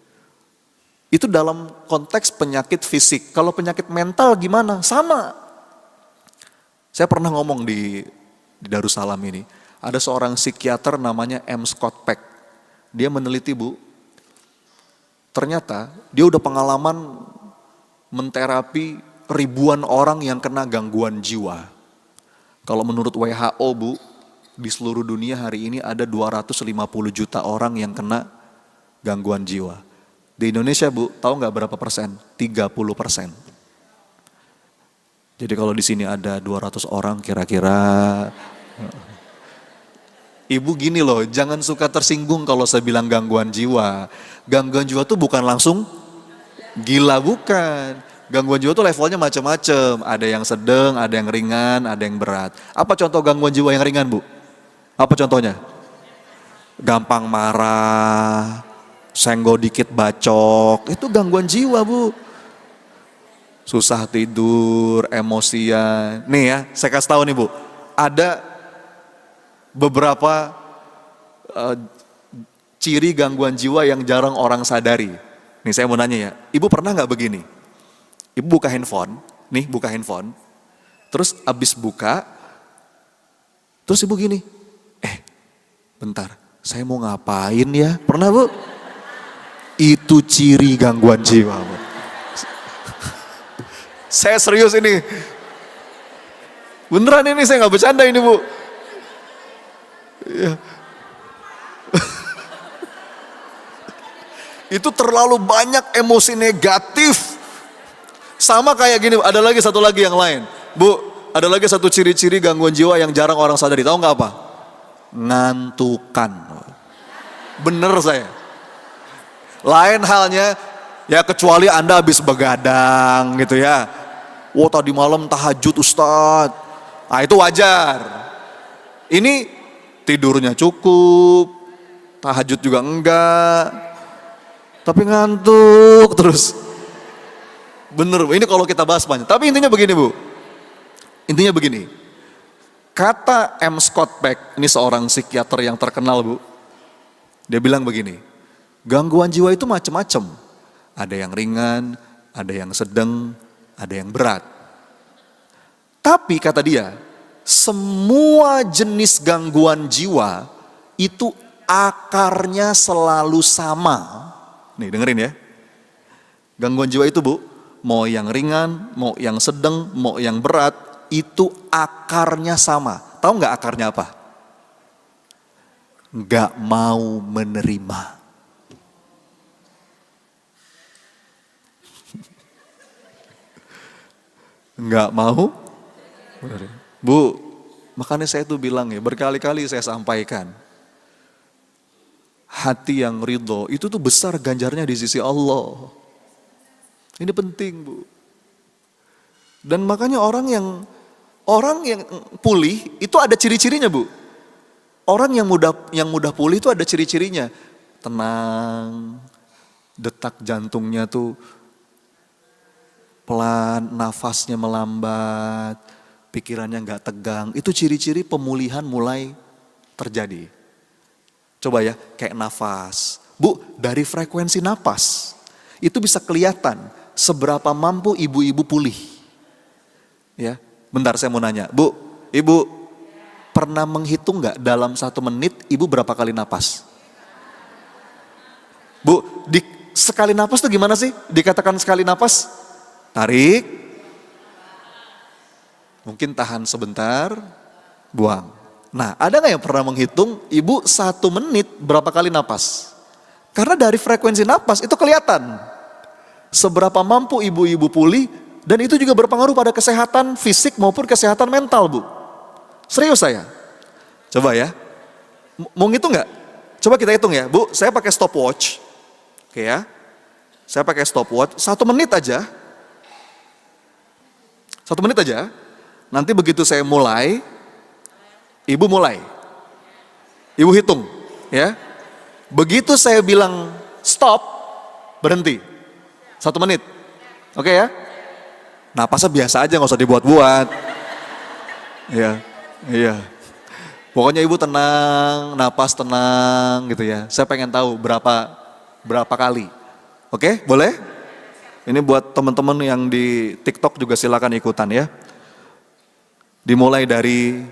Itu dalam konteks penyakit fisik. Kalau penyakit mental gimana? Sama. Saya pernah ngomong di Darussalam ini. Ada seorang psikiater namanya M. Scott Peck. Dia meneliti Bu. Ternyata dia udah pengalaman menterapi ribuan orang yang kena gangguan jiwa. Kalau menurut WHO Bu, di seluruh dunia hari ini ada 250 juta orang yang kena gangguan jiwa. Di Indonesia Bu, tahu nggak berapa persen? 30%. Jadi kalau di sini ada 200 orang kira-kira. Ibu gini loh, jangan suka tersinggung kalau saya bilang gangguan jiwa. Gangguan jiwa tuh bukan langsung gila, bukan. Gangguan jiwa tuh levelnya macam-macam. Ada yang sedang, ada yang ringan, ada yang berat. Apa contoh gangguan jiwa yang ringan Bu? Apa contohnya? Gampang marah, senggol dikit bacok, itu gangguan jiwa Bu. Susah tidur, emosian. Nih ya, saya kasih tahu nih Bu, ada beberapa ciri gangguan jiwa yang jarang orang sadari. Nih saya mau nanya ya, Ibu pernah nggak begini? Ibu buka handphone, nih buka handphone, terus abis buka, terus Ibu gini, bentar, saya mau ngapain ya? Pernah Bu? Itu ciri gangguan jiwa Bu. Saya serius ini. Beneran ini, saya gak bercanda ini Bu. Ya. Itu terlalu banyak emosi negatif. Sama kayak gini, ada lagi satu lagi yang lain. Bu, ada lagi satu ciri-ciri gangguan jiwa yang jarang orang sadari. Tahu gak apa? Ngantukan. Bener saya. Lain halnya, ya kecuali Anda habis begadang gitu ya. Wah tadi malam tahajud Ustadz. Nah itu wajar. Ini tidurnya cukup, tahajud juga enggak, tapi ngantuk terus. Bener, ini kalau kita bahas banyak. Tapi intinya begini Bu. Intinya begini. Kata M. Scott Peck, ini seorang psikiater yang terkenal Bu. Dia bilang begini, gangguan jiwa itu macam-macam. Ada yang ringan, ada yang sedang, ada yang berat. Tapi kata dia, semua jenis gangguan jiwa itu akarnya selalu sama. Nih dengerin ya. Gangguan jiwa itu Bu, mau yang ringan, mau yang sedang, mau yang berat, itu akarnya sama. Tahu nggak akarnya apa? Nggak mau menerima. Nggak mau. Bu, makanya saya tuh bilang ya, berkali-kali saya sampaikan. Hati yang ridho, itu tuh besar ganjarnya di sisi Allah. Ini penting Bu. Dan makanya orang yang pulih, itu ada ciri-cirinya Bu. Orang yang mudah pulih itu ada ciri-cirinya. Tenang, detak jantungnya tuh pelan, nafasnya melambat, pikirannya gak tegang. Itu ciri-ciri pemulihan mulai terjadi. Coba ya, kayak nafas. Bu, dari frekuensi nafas, itu bisa kelihatan seberapa mampu ibu-ibu pulih. Ya, bentar saya mau nanya. Bu, Ibu pernah menghitung gak dalam 1 menit Ibu berapa kali nafas? Bu, sekali napas tuh gimana sih? Dikatakan sekali napas? Tarik. Mungkin tahan sebentar, buang. Nah, ada gak yang pernah menghitung ibu 1 menit berapa kali napas? Karena dari frekuensi napas itu kelihatan. Seberapa mampu ibu-ibu pulih, dan itu juga berpengaruh pada kesehatan fisik maupun kesehatan mental, Bu. Serius saya. Coba ya. Mau ngitung gak? Coba kita hitung ya. Bu, saya pakai stopwatch. Oke ya. Saya pakai stopwatch. 1 menit aja. 1 menit aja. Nanti begitu saya mulai, ibu mulai. Ibu hitung. Ya. Begitu saya bilang stop, berhenti. 1 menit. Oke ya. Napasnya biasa aja, gak usah dibuat-buat. Iya. Iya. Pokoknya ibu tenang, napas tenang gitu ya. Saya pengen tahu berapa kali. Oke, boleh? Ini buat teman-teman yang di TikTok juga silakan ikutan ya. Dimulai dari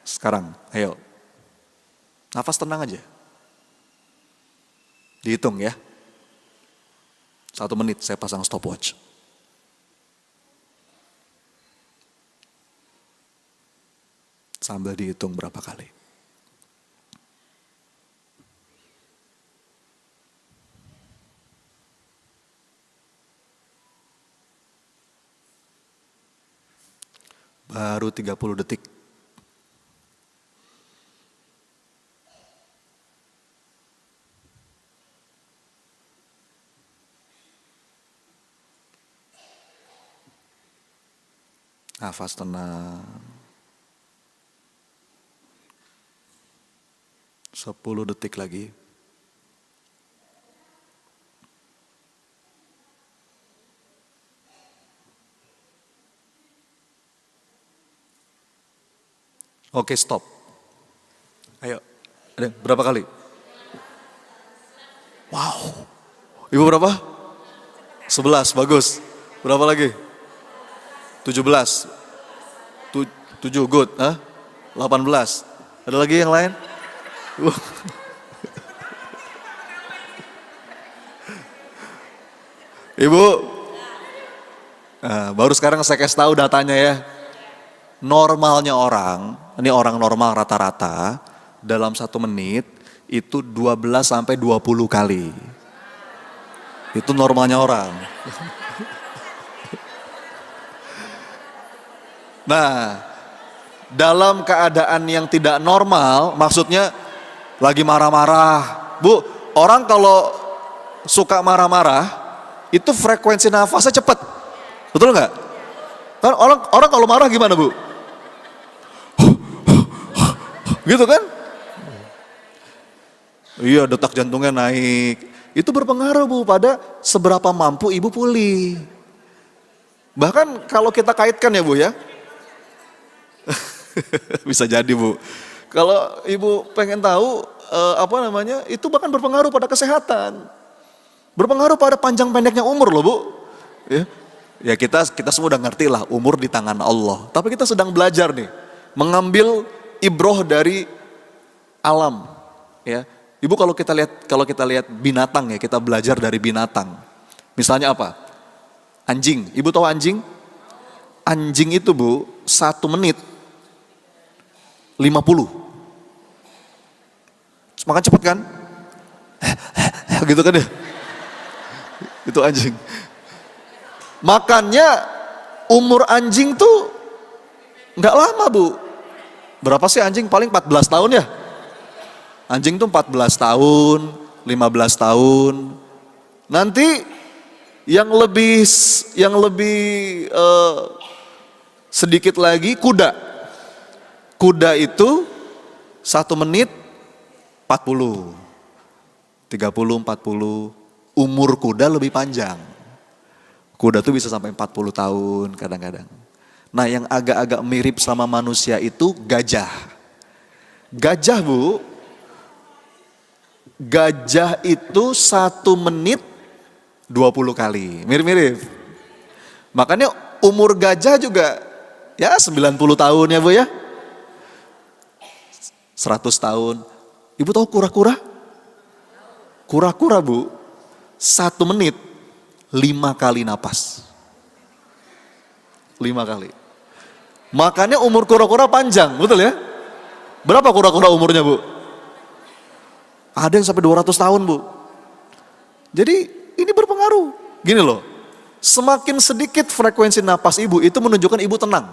sekarang. Ayo. Nafas tenang aja. Dihitung ya. 1 menit saya pasang stopwatch. Sambil dihitung berapa kali. Baru 30 detik. Nafas tenang. 10 detik lagi. Oke, stop. Ayo. Ada berapa kali? Wow. Ibu berapa? 11, bagus. Berapa lagi? 17. 7, good. 18. Ada lagi yang lain? Ibu, baru sekarang saya kasih tahu datanya ya. Normalnya orang, ini orang normal rata-rata, dalam 1 menit itu 12 sampai 20 kali. Itu normalnya orang. Nah, dalam keadaan yang tidak normal, maksudnya lagi marah-marah. Bu, orang kalau suka marah-marah, itu frekuensi nafasnya cepat. Betul nggak? Kan orang kalau marah gimana, Bu? Gitu kan? Iya, detak jantungnya naik. Itu berpengaruh, Bu, pada seberapa mampu ibu pulih. Bahkan kalau kita kaitkan ya, Bu ya. Bisa jadi, Bu. Kalau ibu pengen tahu itu bahkan berpengaruh pada kesehatan. Berpengaruh pada panjang pendeknya umur loh, Bu. Ya kita semua udah ngerti lah, umur di tangan Allah. Tapi kita sedang belajar nih, mengambil ibroh dari alam, ya. Ibu kalau kita lihat binatang ya, kita belajar dari binatang. Misalnya apa? Anjing. Ibu tahu anjing? Anjing itu, Bu, 1 menit 50. Makan cepet kan? Gitu kan ya? Itu anjing. Makannya umur anjing tuh nggak lama, Bu. Berapa sih anjing? Paling 14 tahun ya? Anjing tuh 14 tahun, 15 tahun. Nanti yang lebih sedikit lagi kuda. Kuda itu 1 menit 40, 30, 40. Umur kuda lebih panjang. Kuda tuh bisa sampai 40 tahun kadang-kadang. Nah, yang agak-agak mirip sama manusia itu gajah. Gajah, Bu. Gajah itu 1 menit 20 kali. Mirip-mirip. Makanya umur gajah juga ya 90 tahun ya, Bu ya. 100 tahun. Ibu tahu kura-kura? Kura-kura, Bu. 1 menit 5 kali napas. 5 kali. Makanya umur kura-kura panjang, betul ya? Berapa kura-kura umurnya, Bu? Ada yang sampai 200 tahun, Bu. Jadi ini berpengaruh. Gini loh, semakin sedikit frekuensi napas ibu itu menunjukkan ibu tenang.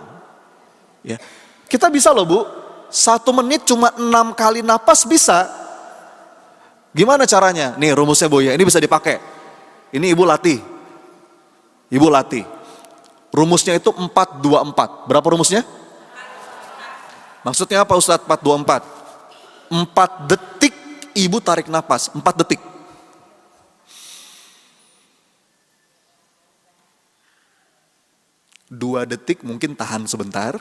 Ya. Kita bisa loh, Bu, 1 menit cuma 6 kali napas bisa. Gimana caranya? Nih rumusnya, Bu, ya, ini bisa dipakai. Ini ibu latih. Ibu latih. Rumusnya itu 4-2-4. Berapa rumusnya? Maksudnya apa, Ustadz? 4-2-4. 4 detik ibu tarik napas. 4 detik. Dua detik mungkin tahan sebentar.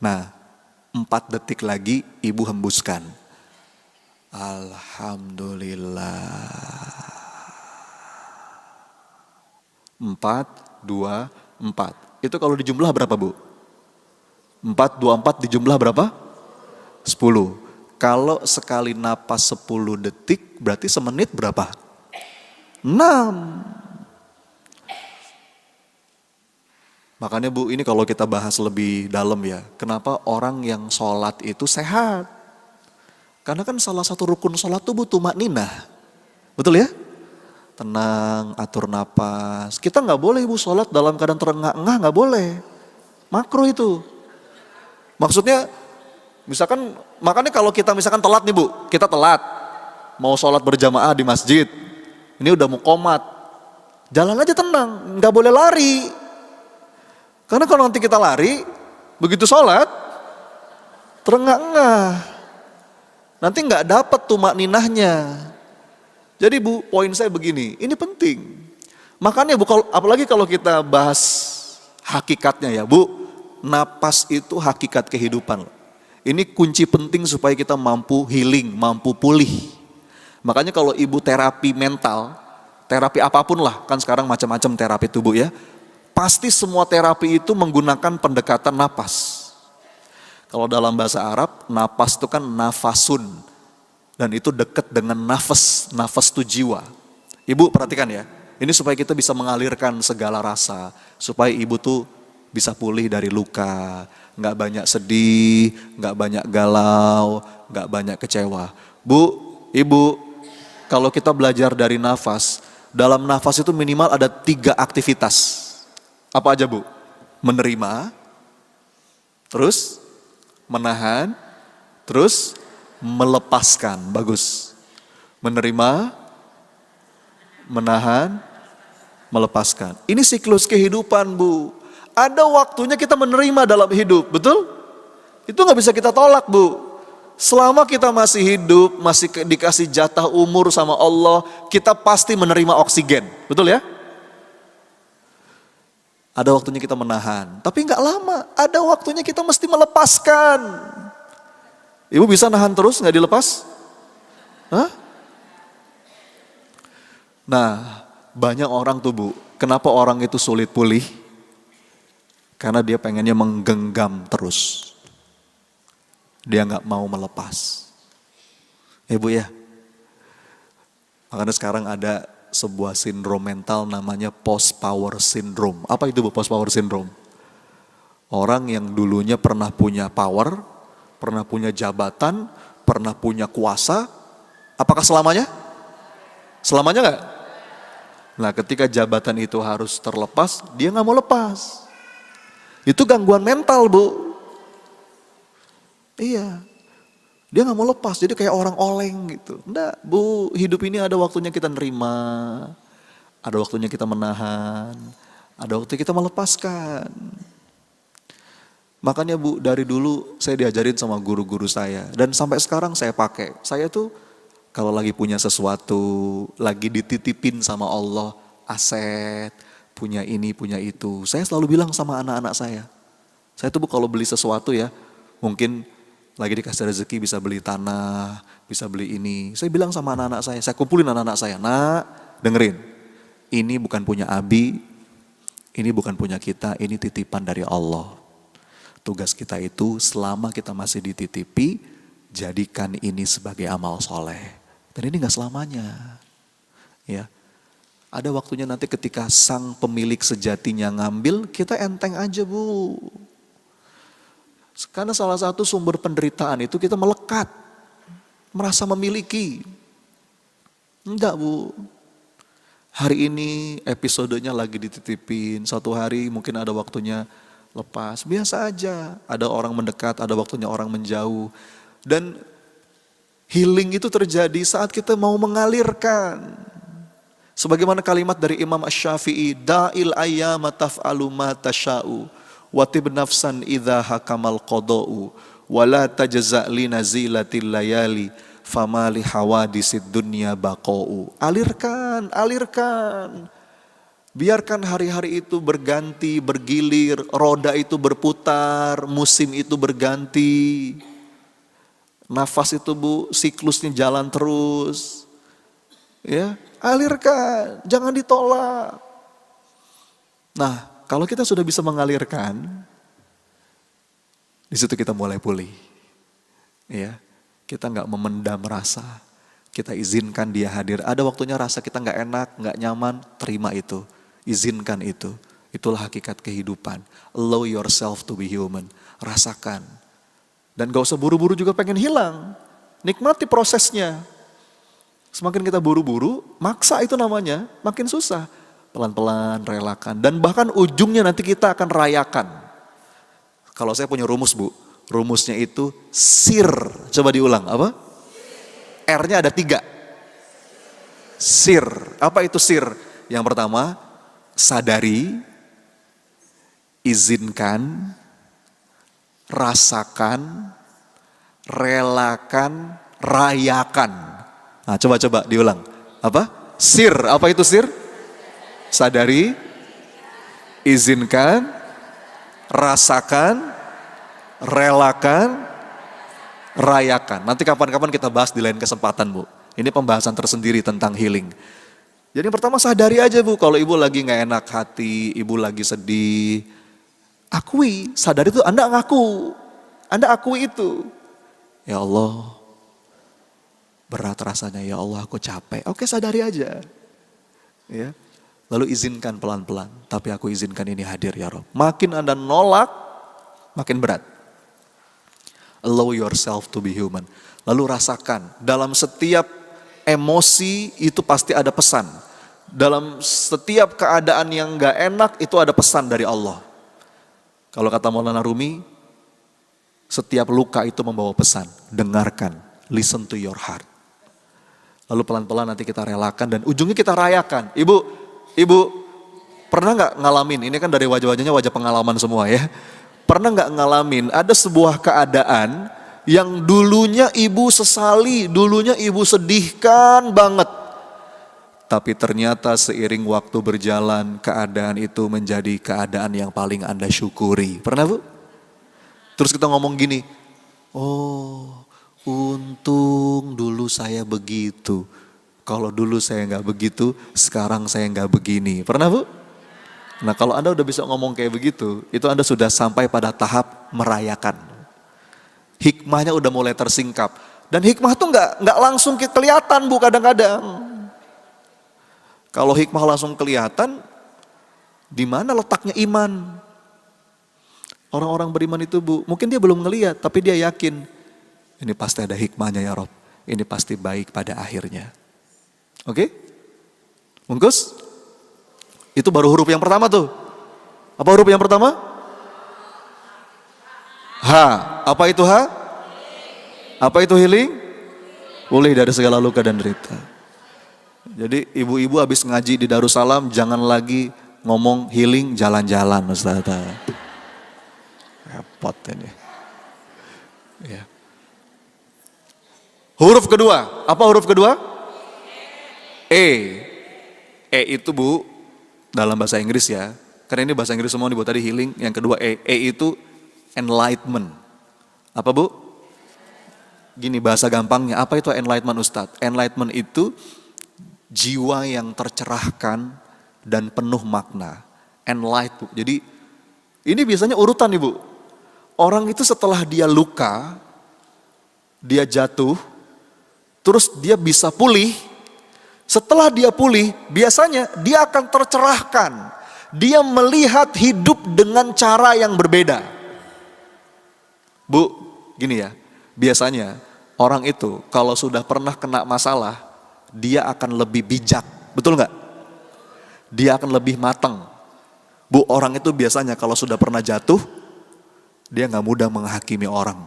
Nah, 4 detik lagi ibu hembuskan. Alhamdulillah. 4-2-4. Itu kalau dijumlah berapa, Bu? 4-2-4 dijumlah berapa? 10. Kalau sekali napas 10 detik, berarti semenit berapa? 6. Makanya, Bu, ini kalau kita bahas lebih dalam ya, kenapa orang yang sholat itu sehat? Karena kan salah satu rukun sholat itu, Bu, tumakninah. Betul ya? Tenang, atur napas. Kita nggak boleh, Bu, sholat dalam keadaan terengah-engah, nggak boleh. Makruh itu. Maksudnya, misalkan, makanya kalau kita misalkan telat nih, Bu, kita telat. Mau sholat berjamaah di masjid. Ini udah mau qomat. Jalan aja tenang, nggak boleh lari. Karena kalau nanti kita lari, begitu sholat, terengah-engah. Nanti nggak dapat tumakninahnya. Jadi, Bu, poin saya begini, ini penting. Makanya, Bu, apalagi kalau kita bahas hakikatnya ya, Bu, napas itu hakikat kehidupan. Ini kunci penting supaya kita mampu healing, mampu pulih. Makanya kalau ibu terapi mental, terapi apapun lah, kan sekarang macam-macam terapi tubuh ya, pasti semua terapi itu menggunakan pendekatan napas. Kalau dalam bahasa Arab, napas itu kan nafasun. Dan itu dekat dengan nafas, nafas itu jiwa. Ibu perhatikan ya, ini supaya kita bisa mengalirkan segala rasa. Supaya ibu tuh bisa pulih dari luka, nggak banyak sedih, nggak banyak galau, nggak banyak kecewa. Bu, ibu, kalau kita belajar dari nafas, dalam nafas itu minimal ada 3 aktivitas. Apa aja, Bu? Menerima, terus menahan, terus melepaskan. Bagus. Menerima, menahan, melepaskan. Ini siklus kehidupan, Bu. Ada waktunya kita menerima dalam hidup, betul? Itu gak bisa kita tolak, Bu. Selama kita masih hidup, masih dikasih jatah umur sama Allah, kita pasti menerima oksigen, betul ya? Ada waktunya kita menahan, tapi gak lama. Ada waktunya kita mesti melepaskan. Ibu bisa nahan terus, gak dilepas? Hah? Nah, banyak orang tuh, Bu, kenapa orang itu sulit pulih? Karena dia pengennya menggenggam terus. Dia gak mau melepas. Bu ya, makanya sekarang ada sebuah sindrom mental namanya post power syndrome. Apa itu, Bu, post power syndrome? Orang yang dulunya pernah punya power, pernah punya jabatan, pernah punya kuasa, apakah selamanya? Selamanya gak? Nah, ketika jabatan itu harus terlepas, dia gak mau lepas. Itu gangguan mental, Bu. Iya. Dia gak mau lepas, jadi kayak orang oleng gitu. Enggak, Bu, hidup ini ada waktunya kita nerima, ada waktunya kita menahan, ada waktunya kita melepaskan. Makanya, Bu, dari dulu saya diajarin sama guru-guru saya, dan sampai sekarang saya pakai. Saya tuh kalau lagi punya sesuatu, lagi dititipin sama Allah, aset, punya ini, punya itu. Saya selalu bilang sama anak-anak saya tuh, Bu, kalau beli sesuatu ya, mungkin lagi dikasih rezeki bisa beli tanah, bisa beli ini. Saya bilang sama anak-anak saya kumpulin anak-anak saya, nak, dengerin. Ini bukan punya Abi, ini bukan punya kita, ini titipan dari Allah. Tugas kita itu selama kita masih dititipi, jadikan ini sebagai amal soleh. Dan ini gak selamanya. Ya. Ada waktunya nanti ketika sang pemilik sejatinya ngambil, kita enteng aja Bu. Karena salah satu sumber penderitaan itu kita melekat, merasa memiliki. Enggak Bu. Hari ini episodenya lagi dititipin, satu hari mungkin ada waktunya lepas. Biasa aja, ada orang mendekat, ada waktunya orang menjauh. Dan healing itu terjadi saat kita mau mengalirkan. Sebagaimana kalimat dari Imam Asy-Syafi'i, da'il ayyama taf'alu ma tasha'u watib nafsan idza hakamal qada'u wala tajza' li nazilatil layali famali hawadisid dunya baqa'u. Alirkan, alirkan. Biarkan hari-hari itu berganti, bergilir, roda itu berputar, musim itu berganti. Nafas itu Bu, siklusnya jalan terus. Ya, alirkan, jangan ditolak. Nah, kalau kita sudah bisa mengalirkan, di situ kita mulai pulih. Ya, kita nggak memendam rasa, kita izinkan dia hadir. Ada waktunya rasa kita nggak enak, nggak nyaman, terima itu, izinkan itu. Itulah hakikat kehidupan. Allow yourself to be human. Rasakan. Dan gak usah buru-buru juga pengen hilang. Nikmati prosesnya. Semakin kita buru-buru, maksa itu namanya, makin susah. Pelan-pelan, relakan. Dan bahkan ujungnya nanti kita akan rayakan. Kalau saya punya rumus Bu, rumusnya itu sir. Coba diulang, apa? R-nya ada 3. Sir. Apa itu sir? Yang pertama, sadari, izinkan, rasakan, relakan, rayakan. Nah, coba diulang. Apa? Sir. Apa itu sir? Sadari, izinkan, rasakan, relakan, rayakan. Nanti kapan-kapan kita bahas di lain kesempatan Bu. Ini pembahasan tersendiri tentang healing. Jadi yang pertama sadari aja Bu, kalau ibu lagi gak enak hati, ibu lagi sedih. Akui, sadari itu Anda ngaku. Anda akui itu. Ya Allah, berat rasanya, ya Allah aku capek. Oke, sadari aja. Ya. Lalu izinkan pelan-pelan, tapi aku izinkan ini hadir ya Rob. Makin Anda nolak, makin berat. Allow yourself to be human. Lalu rasakan, dalam setiap emosi itu pasti ada pesan. Dalam setiap keadaan yang gak enak itu ada pesan dari Allah. Kalau kata Maulana Rumi, setiap luka itu membawa pesan. Dengarkan, listen to your heart. Lalu pelan-pelan nanti kita relakan dan ujungnya kita rayakan. Ibu pernah gak ngalamin, ini kan dari wajah-wajahnya wajah pengalaman semua ya. Pernah gak ngalamin ada sebuah keadaan yang dulunya ibu sesali, dulunya ibu sedihkan banget. Tapi ternyata seiring waktu berjalan keadaan itu menjadi keadaan yang paling Anda syukuri. Pernah Bu? Terus kita ngomong gini, oh untung dulu saya begitu. Kalau dulu saya gak begitu, sekarang saya gak begini. Pernah Bu? Nah kalau Anda udah bisa ngomong kayak begitu, itu Anda sudah sampai pada tahap merayakan. Hikmahnya udah mulai tersingkap. Dan hikmah tuh gak langsung kelihatan Bu kadang-kadang. Kalau hikmah langsung kelihatan, di mana letaknya iman? Orang-orang beriman itu Bu, mungkin dia belum ngelihat, tapi dia yakin. Ini pasti ada hikmahnya ya Rob. Ini pasti baik pada akhirnya. Oke? Bungkus? Itu baru huruf yang pertama tuh. Apa huruf yang pertama? H. Apa itu H? Apa itu healing? Pulih dari segala luka dan derita. Jadi ibu-ibu habis ngaji di Darussalam jangan lagi ngomong healing jalan-jalan Ustaz. Repot ini. Ya. Huruf kedua, apa huruf kedua? E. E itu Bu dalam bahasa Inggris ya. Karena ini bahasa Inggris semua nih Bu, tadi healing, yang kedua E. E itu enlightenment. Apa Bu? Gini bahasa gampangnya, apa itu enlightenment Ustaz? Enlightenment itu jiwa yang tercerahkan dan penuh makna. Enlightenment. Jadi ini biasanya urutan Ibu. Orang itu setelah dia luka, dia jatuh, terus dia bisa pulih, Setelah dia pulih, biasanya dia akan tercerahkan. Dia melihat hidup dengan cara yang berbeda. Bu, gini ya, biasanya orang itu kalau sudah pernah kena masalah, dia akan lebih bijak, betul nggak? Dia akan lebih matang. Bu, orang itu biasanya kalau sudah pernah jatuh, dia nggak mudah menghakimi orang.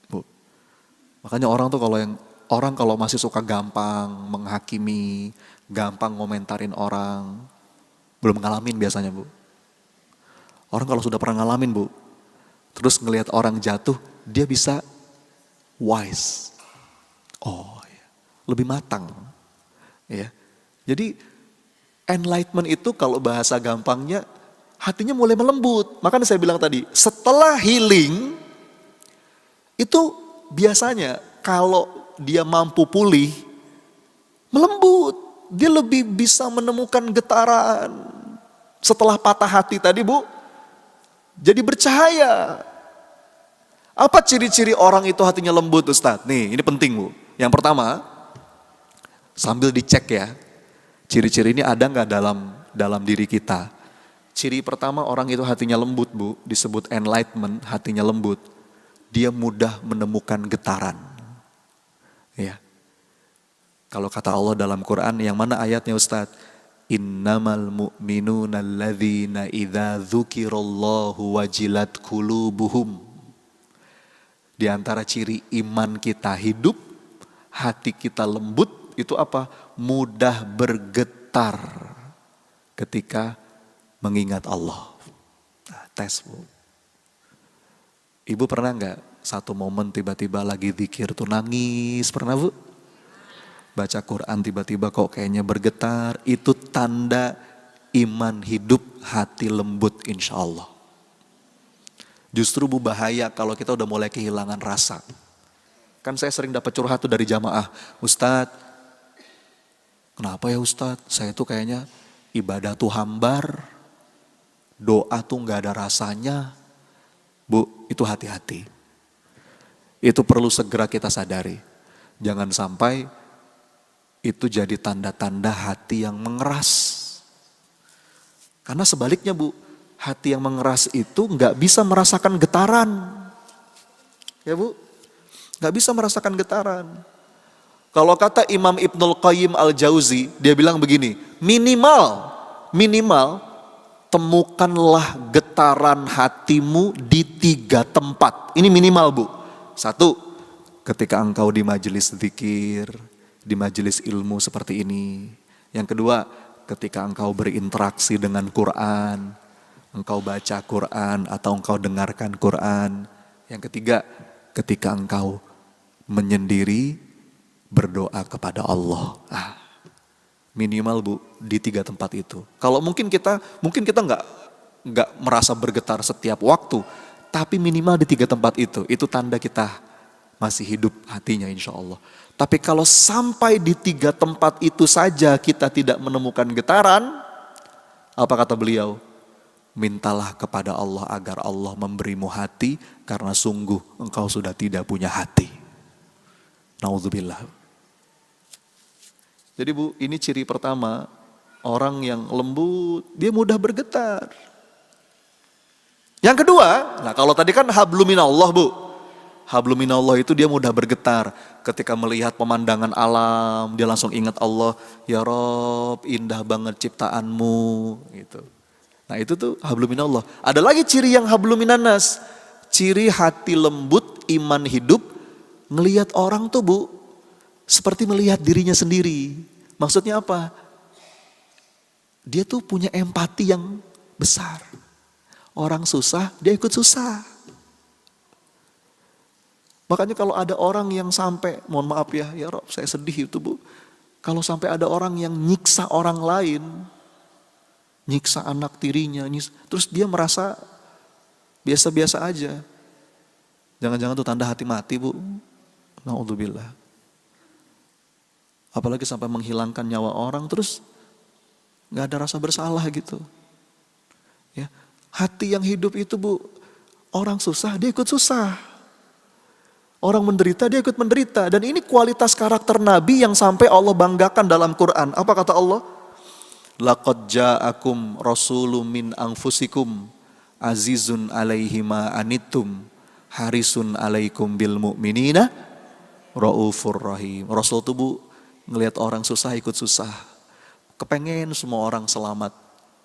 Bu, makanya orang kalau masih suka gampang menghakimi, gampang ngomentarin orang, belum ngalamin biasanya, Bu. Orang kalau sudah pernah ngalamin, Bu, terus ngelihat orang jatuh, dia bisa wise. Oh, ya. Lebih matang. Ya. Jadi enlightenment itu kalau bahasa gampangnya, hatinya mulai melembut. Makanya saya bilang tadi, setelah healing, itu biasanya kalau dia mampu pulih, melembut. Dia lebih bisa menemukan getaran. Setelah patah hati tadi, Bu, jadi bercahaya. Apa ciri-ciri orang itu hatinya lembut, Ustadz? Nih, ini penting, Bu. Yang pertama, sambil dicek ya, ciri-ciri ini ada nggak dalam diri kita? Ciri pertama orang itu hatinya lembut, Bu, disebut enlightenment, hatinya lembut. Dia mudah menemukan getaran. Ya. Kalau kata Allah dalam Quran, yang mana ayatnya Ustadz? Innamal mu'minuna alladzina idza dzukirallahu wajilat qulubuhum. Di antara ciri iman kita hidup, hati kita lembut, itu apa? Mudah bergetar ketika mengingat Allah. Nah, tes, Bu. Ibu pernah nggak satu momen tiba-tiba lagi zikir tuh nangis? Pernah, Bu? Baca Quran tiba-tiba kok kayaknya bergetar. Itu tanda iman hidup, hati lembut insya Allah. Justru, Bu, bahaya kalau kita udah mulai kehilangan rasa. Kan saya sering dapat curhat tuh dari jamaah. Ustadz, kenapa ya Ustadz? Saya tuh kayaknya ibadah tuh hambar. Doa tuh gak ada rasanya. Bu, itu hati-hati. Itu perlu segera kita sadari. Jangan sampai itu jadi tanda-tanda hati yang mengeras. Karena sebaliknya, Bu, hati yang mengeras itu gak bisa merasakan getaran. Ya, Bu, gak bisa merasakan getaran. Kalau kata Imam Ibnul Qayyim Al-Jauzi, dia bilang begini, minimal temukanlah getaran hatimu di 3 tempat. Ini minimal, Bu. 1, ketika engkau di majelis zikir, di majelis ilmu seperti ini. Yang kedua, ketika engkau berinteraksi dengan Quran, engkau baca Quran atau engkau dengarkan Quran. Yang ketiga, ketika engkau menyendiri berdoa kepada Allah. Minimal, Bu, di 3 tempat itu. Kalau mungkin kita nggak merasa bergetar setiap waktu, tapi minimal di 3 tempat itu tanda kita masih hidup hatinya insya Allah. Tapi kalau sampai di 3 tempat itu saja kita tidak menemukan getaran, apa kata beliau? Mintalah kepada Allah agar Allah memberimu hati, karena sungguh engkau sudah tidak punya hati. Naudzubillah. Jadi, Bu, ini ciri pertama, orang yang lembut, dia mudah bergetar. Yang kedua, nah kalau tadi kan habluminallah, Bu. Habluminallah itu dia mudah bergetar. Ketika melihat pemandangan alam, dia langsung ingat Allah. Ya Rob, indah banget ciptaanmu. Gitu. Nah itu tuh habluminallah. Ada lagi ciri yang habluminanas. Ciri hati lembut, iman hidup. Ngelihat orang tuh, Bu, seperti melihat dirinya sendiri. Maksudnya apa? Dia tuh punya empati yang besar. Orang susah, dia ikut susah. Makanya kalau ada orang yang sampai, mohon maaf ya Rob, saya sedih itu, Bu. Kalau sampai ada orang yang nyiksa orang lain, nyiksa anak tirinya, terus dia merasa biasa-biasa aja. Jangan-jangan tuh tanda hati mati, Bu. Naudzubillah. Apalagi sampai menghilangkan nyawa orang, terus gak ada rasa bersalah gitu. Ya, hati yang hidup itu, Bu, orang susah dia ikut susah. Orang menderita, dia ikut menderita. Dan ini kualitas karakter Nabi yang sampai Allah banggakan dalam Quran. Apa kata Allah? Laqad ja'akum rasulun min anfusikum azizun alaihi ma anittum harisun alaikum bil mu'minina raufur rahim. Rasul tuh Bu, ngelihat orang susah ikut susah. Kepengen semua orang selamat.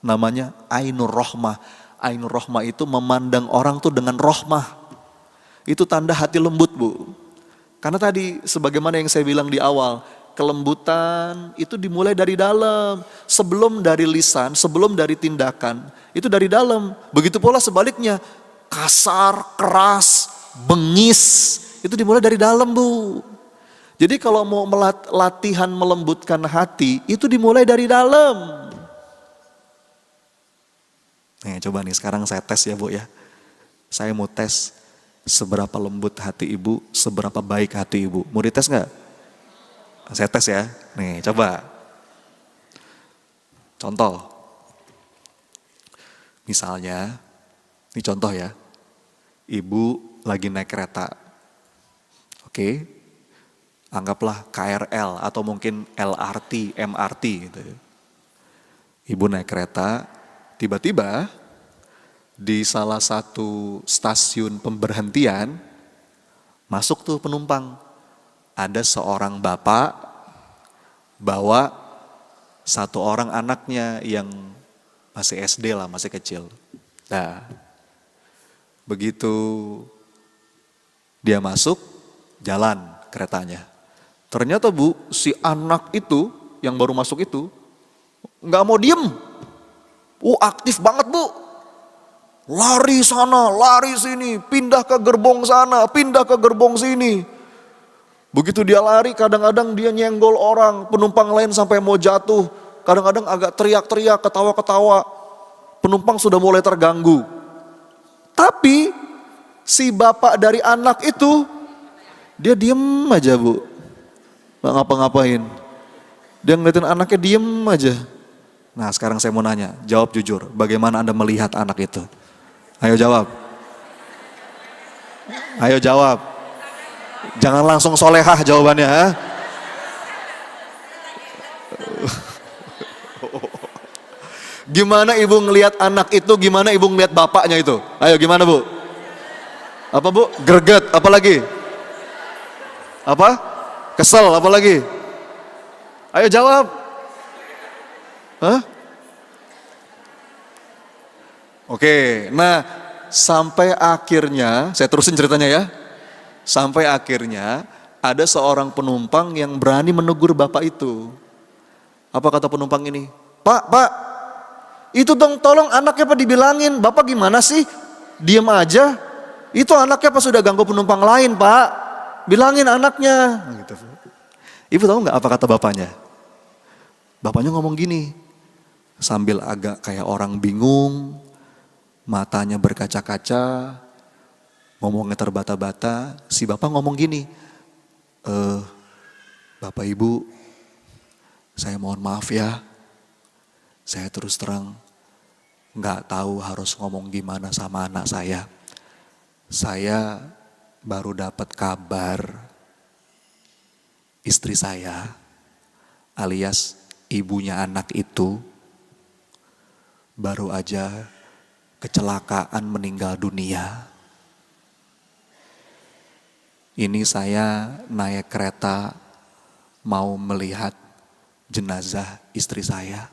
Namanya Ainur Rahmah. Ainur Rahmah itu memandang orang tuh dengan rahmah. Itu tanda hati lembut Bu. Karena tadi sebagaimana yang saya bilang di awal, kelembutan itu dimulai dari dalam. Sebelum dari lisan, sebelum dari tindakan, itu dari dalam. Begitu pula sebaliknya, kasar, keras, bengis, itu dimulai dari dalam Bu. Jadi kalau mau latihan melembutkan hati, itu dimulai dari dalam. Nih coba nih sekarang saya tes ya Bu ya. Saya mau tes seberapa lembut hati ibu, seberapa baik hati ibu. Mau dites gak? Saya tes ya. Nih coba. Contoh. Misalnya, ini contoh ya. Ibu lagi naik kereta. Oke. Anggaplah KRL atau mungkin LRT, MRT gitu. Ibu naik kereta, tiba-tiba di salah satu stasiun pemberhentian, masuk tuh penumpang. Ada seorang bapak bawa satu orang anaknya yang masih SD lah, masih kecil. Nah, begitu dia masuk, jalan keretanya. Ternyata Bu, si anak itu yang baru masuk itu nggak mau diem. Aktif banget Bu. Lari sana, lari sini, pindah ke gerbong sana, pindah ke gerbong sini. Begitu dia lari, kadang-kadang dia nyenggol orang, penumpang lain sampai mau jatuh. Kadang-kadang agak teriak-teriak, ketawa-ketawa. Penumpang sudah mulai terganggu. Tapi si bapak dari anak itu, dia diem aja Bu. Nggak ngapa-ngapain. Dia ngeliatin anaknya diem aja. Nah sekarang saya mau nanya, jawab jujur, bagaimana Anda melihat anak itu? Ayo jawab. Ayo jawab. Jangan langsung solehah jawabannya. Ha? Gimana ibu ngelihat anak itu, gimana ibu ngelihat bapaknya itu? Ayo gimana Bu? Apa Bu? Greget, apa lagi? Apa? Kesel, apa lagi? Ayo jawab. Hah? Oke, nah sampai akhirnya, saya terusin ceritanya ya. Sampai akhirnya ada seorang penumpang yang berani menegur bapak itu. Apa kata penumpang ini? Pak, itu dong tolong anaknya Pak dibilangin. Bapak gimana sih? Diem aja. Itu anaknya pas sudah ganggu penumpang lain Pak. Bilangin anaknya. Gitu. Ibu tahu nggak apa kata bapaknya? Bapaknya ngomong gini. Sambil agak kayak orang bingung. Matanya berkaca-kaca, ngomongnya terbata-bata, si bapak ngomong gini, Bapak Ibu, saya mohon maaf ya, saya terus terang nggak tahu harus ngomong gimana sama anak saya. Saya baru dapat kabar istri saya, alias ibunya anak itu, baru aja kecelakaan meninggal dunia. Ini saya naik kereta mau melihat jenazah istri saya.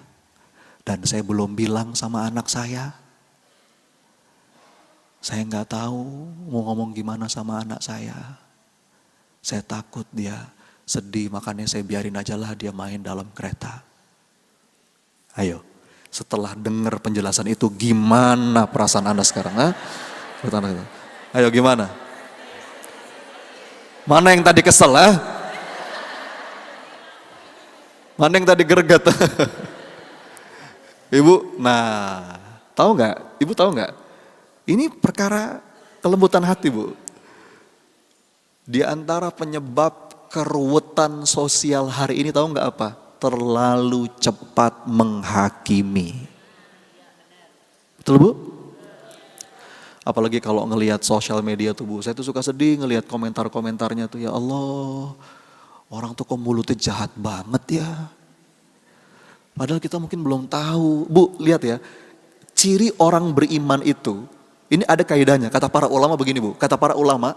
Dan saya belum bilang sama anak saya. Saya nggak tahu mau ngomong gimana sama anak saya. Saya takut dia sedih, makanya saya biarin aja lah dia main dalam kereta. Ayo. Setelah dengar penjelasan itu, gimana perasaan Anda sekarang? Ha? Ayo gimana? Mana yang tadi kesel? Ha? Mana yang tadi greget? Ibu, nah tahu nggak? Ibu tahu nggak? Ini perkara kelembutan hati Bu. Di antara penyebab keruwetan sosial hari ini tahu nggak apa? Terlalu cepat menghakimi. Betul Bu? Apalagi kalau ngelihat sosial media tuh Bu, saya tuh suka sedih ngelihat komentar-komentarnya tuh, ya Allah, orang tuh kok mulutnya jahat banget ya. Padahal kita mungkin belum tahu. Bu, lihat ya, ciri orang beriman itu, ini ada kaidahnya, kata para ulama begini Bu, kata para ulama,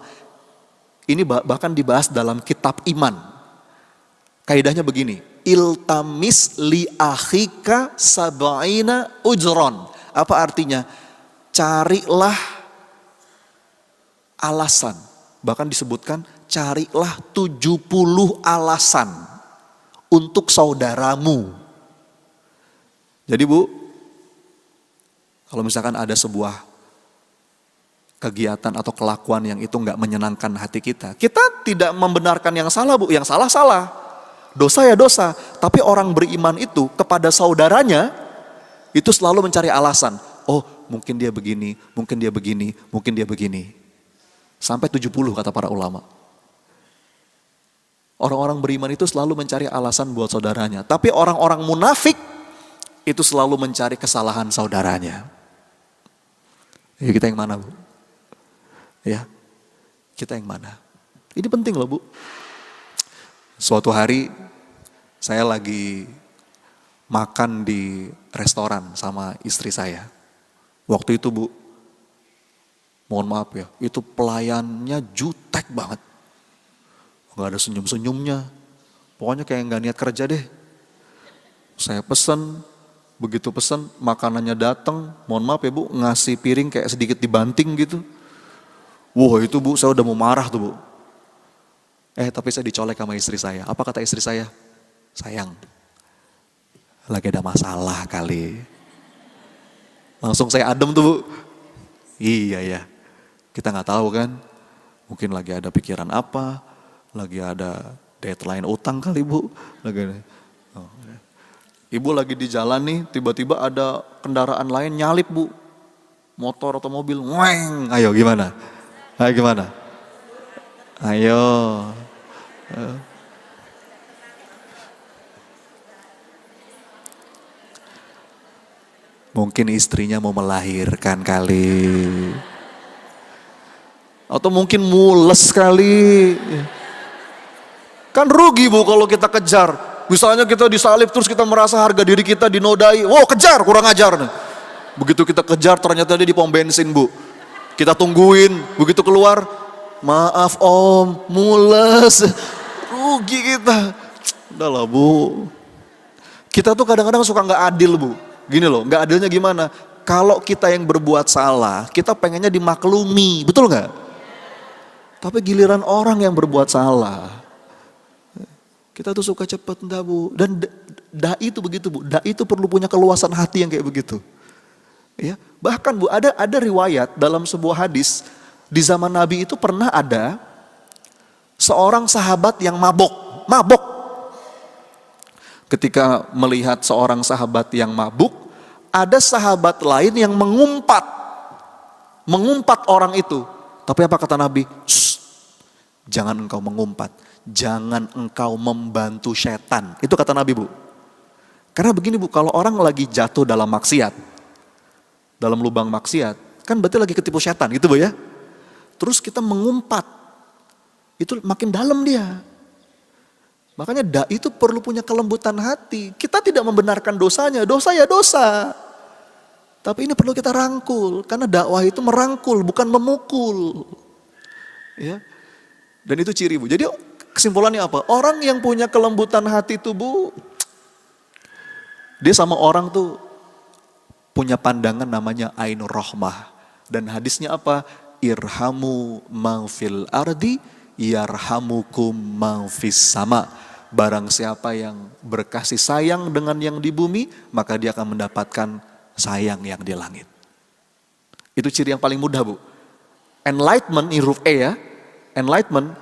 ini bahkan dibahas dalam kitab iman. Kaidahnya begini, iltamis li akhika sab'ina ujron. Apa artinya? Carilah alasan, bahkan disebutkan carilah 70 alasan untuk saudaramu. Jadi Bu, kalau misalkan ada sebuah kegiatan atau kelakuan yang itu nggak menyenangkan hati kita tidak membenarkan yang salah Bu, yang salah salah, dosa ya dosa. Tapi orang beriman itu kepada saudaranya itu selalu mencari alasan. Oh, mungkin dia begini, mungkin dia begini, mungkin dia begini. Sampai 70 kata para ulama. Orang-orang beriman itu selalu mencari alasan buat saudaranya. Tapi orang-orang munafik itu selalu mencari kesalahan saudaranya. Ya, kita yang mana Bu? Ya, kita yang mana? Ini penting loh Bu. Suatu hari saya lagi makan di restoran sama istri saya. Waktu itu Bu, mohon maaf ya, itu pelayannya jutek banget. Gak ada senyum-senyumnya. Pokoknya kayak gak niat kerja deh. Saya pesen, begitu pesen makanannya datang, mohon maaf ya Bu, ngasih piring kayak sedikit dibanting gitu. Wah itu Bu, saya udah mau marah tuh Bu. Tapi saya dicolek sama istri saya. Apa kata istri saya? Sayang, lagi ada masalah kali. Langsung saya adem tuh Bu. Iya ya. Kita nggak tahu kan, mungkin lagi ada pikiran apa, lagi ada deadline utang kali Bu. Ibu lagi di jalan nih, tiba-tiba ada kendaraan lain nyalip Bu. Motor atau mobil, weng. Ayo gimana? Ayo gimana? Ayo. Mungkin istrinya mau melahirkan kali. Atau mungkin mules kali. Kan rugi Bu kalau kita kejar. Misalnya kita disalib terus kita merasa harga diri kita dinodai. Wow kejar, kurang ajar nih. Begitu kita kejar ternyata dia di pom bensin Bu. Kita tungguin, begitu keluar. Maaf Om, mules. Rugi kita. Udah lah Bu. Kita tuh kadang-kadang suka gak adil Bu. Gini loh, gak adilnya gimana? Kalau kita yang berbuat salah, kita pengennya dimaklumi. Betul gak? Tapi giliran orang yang berbuat salah, kita tuh suka cepet enggak Bu. Dan dai itu begitu Bu, dai itu perlu punya keluasan hati yang kayak begitu. Ya, bahkan Bu ada riwayat dalam sebuah hadis, di zaman Nabi itu pernah ada seorang sahabat yang mabok. Ketika melihat seorang sahabat yang mabuk, ada sahabat lain yang mengumpat orang itu. Tapi apa kata Nabi? Jangan engkau mengumpat, jangan engkau membantu setan. Itu kata Nabi Bu. Karena begini Bu, kalau orang lagi jatuh dalam maksiat, dalam lubang maksiat, kan berarti lagi ketipu setan gitu Bu ya. Terus kita mengumpat, itu makin dalam dia. Makanya dai itu perlu punya kelembutan hati. Kita tidak membenarkan dosanya, dosa ya dosa. Tapi ini perlu kita rangkul, karena dakwah itu merangkul, bukan memukul. Ya. Dan itu ciri Bu. Jadi kesimpulannya apa? Orang yang punya kelembutan hati itu Bu, dia sama orang tuh punya pandangan namanya ainur rahmah. Dan hadisnya apa? Irhamu man fil ardi yarhamukum man fis sama. Barang siapa yang berkasih sayang dengan yang di bumi, maka dia akan mendapatkan sayang yang di langit. Itu ciri yang paling mudah Bu. Enlightenment, ini huruf E ya. Enlightenment,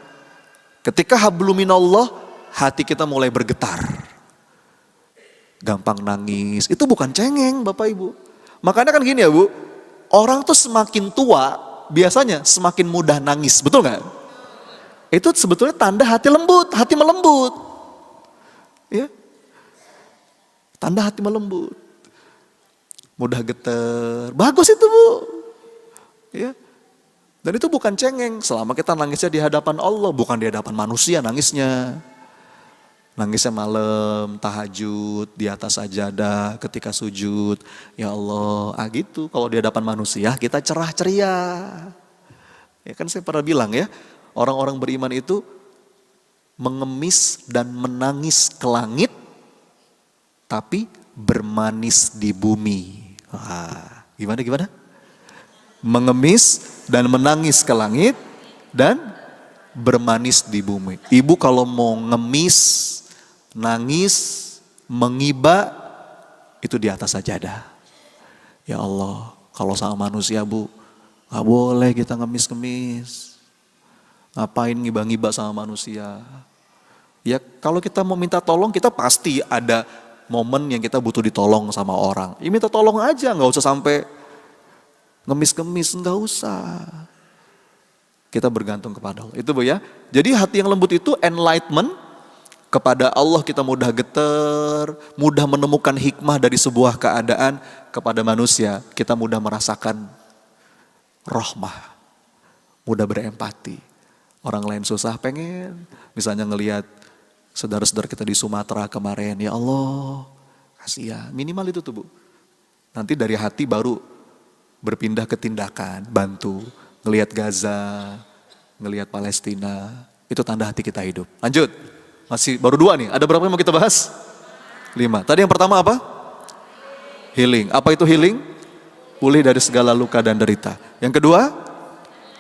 ketika habluminallah, hati kita mulai bergetar. Gampang nangis, itu bukan cengeng Bapak Ibu. Makanya kan gini ya Bu, orang tuh semakin tua, biasanya semakin mudah nangis, betul gak? Itu sebetulnya tanda hati lembut, hati melembut. Ya, tanda hati melembut. Mudah getar, bagus itu Bu. Ya. Dan itu bukan cengeng, selama kita nangisnya di hadapan Allah, bukan di hadapan manusia nangisnya. Nangisnya malam, tahajud, di atas sajadah, ketika sujud. Ya Allah, gitu. Kalau di hadapan manusia kita cerah ceria. Ya kan saya pernah bilang ya, orang-orang beriman itu mengemis dan menangis ke langit, tapi bermanis di bumi. Wah, gimana? Mengemis dan menangis ke langit dan bermanis di bumi. Ibu kalau mau ngemis, nangis, mengiba, itu di atas sajadah. Ya Allah, kalau sama manusia Bu, gak boleh kita ngemis-ngemis. Ngapain ngiba-ngiba sama manusia? Ya kalau kita mau minta tolong, kita pasti ada momen yang kita butuh ditolong sama orang. Ya minta tolong aja, gak usah sampai ngemis-ngemis, enggak usah. Kita bergantung kepada Allah. Itu Bu ya. Jadi hati yang lembut itu enlightenment kepada Allah, kita mudah getar, mudah menemukan hikmah dari sebuah keadaan. Kepada manusia kita mudah merasakan rahmah, mudah berempati. Orang lain susah pengen, misalnya ngelihat saudara-saudara kita di Sumatera kemarin, ya Allah, kasihan. Minimal itu tuh Bu. Nanti dari hati baru berpindah ke tindakan, bantu, ngelihat Gaza, ngelihat Palestina, itu tanda hati kita hidup. Lanjut, masih baru 2 nih, ada berapa yang mau kita bahas? 5. Tadi yang pertama apa? Healing. Apa itu healing? Pulih dari segala luka dan derita. Yang kedua,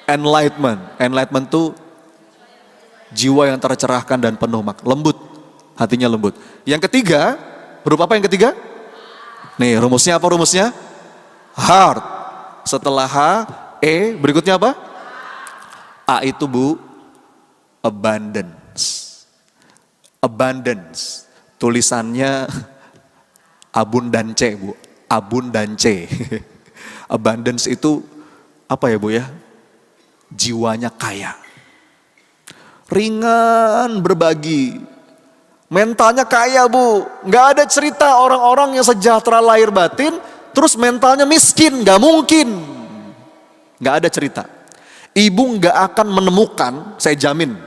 enlightenment. Enlightenment itu jiwa yang tercerahkan dan penuh lembut, hatinya lembut. Yang ketiga, berupa apa yang ketiga? Nih rumusnya apa rumusnya? Heart. Setelah H, E, berikutnya apa? A itu Bu, abundance. Abundance. Tulisannya abundance Bu, abundance. Abundance itu apa ya Bu ya? Jiwanya kaya. Ringan berbagi. Mentalnya kaya Bu. Gak ada cerita orang-orang yang sejahtera lahir batin terus mentalnya miskin, gak mungkin. Gak ada cerita. Ibu gak akan menemukan, saya jamin,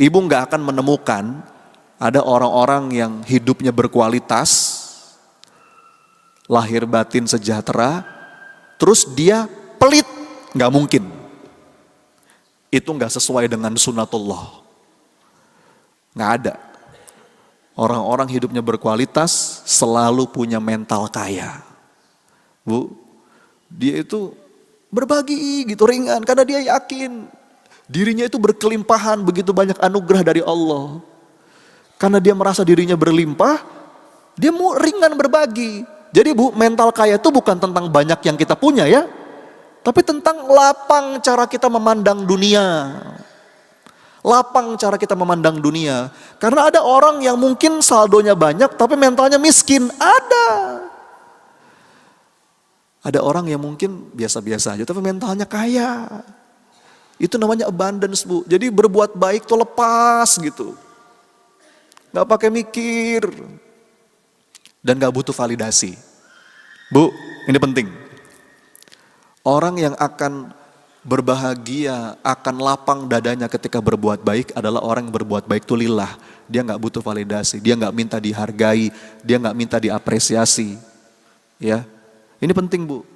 ibu gak akan menemukan ada orang-orang yang hidupnya berkualitas, lahir batin sejahtera, terus dia pelit, gak mungkin. Itu gak sesuai dengan sunatullah. Gak ada. Orang-orang hidupnya berkualitas selalu punya mental kaya. Bu, dia itu berbagi gitu ringan karena dia yakin dirinya itu berkelimpahan, begitu banyak anugerah dari Allah. Karena dia merasa dirinya berlimpah, dia mau ringan berbagi. Jadi Bu, mental kaya itu bukan tentang banyak yang kita punya ya, tapi tentang lapang cara kita memandang dunia. Lapang cara kita memandang dunia. Karena ada orang yang mungkin saldonya banyak tapi mentalnya miskin, ada. Ada orang yang mungkin biasa-biasa aja tapi mentalnya kaya. Itu namanya abundance Bu. Jadi berbuat baik tuh lepas gitu. Gak pakai mikir. Dan gak butuh validasi. Bu, ini penting. Orang yang akan berbahagia, akan lapang dadanya ketika berbuat baik adalah orang yang berbuat baik itu lillah. Dia gak butuh validasi, dia gak minta dihargai, dia gak minta diapresiasi. Ya. Ini penting Bu.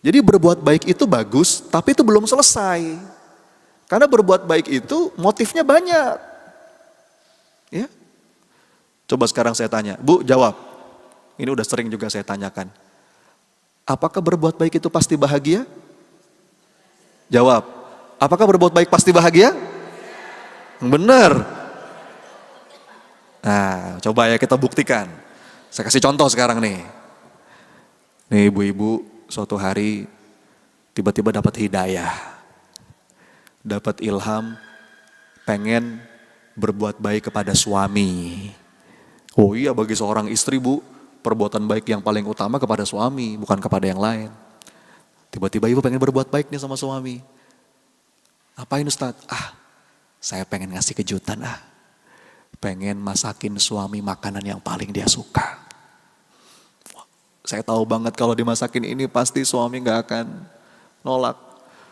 Jadi berbuat baik itu bagus, tapi itu belum selesai. Karena berbuat baik itu motifnya banyak. Ya. Coba sekarang saya tanya, Bu jawab. Ini udah sering juga saya tanyakan. Apakah berbuat baik itu pasti bahagia? Jawab. Apakah berbuat baik pasti bahagia? Benar. Nah, coba ya kita buktikan. Saya kasih contoh sekarang nih. Nih ibu-ibu suatu hari tiba-tiba dapat hidayah. Dapat ilham pengen berbuat baik kepada suami. Oh iya, bagi seorang istri Bu, perbuatan baik yang paling utama kepada suami, bukan kepada yang lain. Tiba-tiba ibu pengen berbuat baik nih sama suami. Apain Ustadz? Saya pengen ngasih kejutan Pengen masakin suami makanan yang paling dia suka. Saya tahu banget kalau dimasakin ini pasti suami gak akan nolak.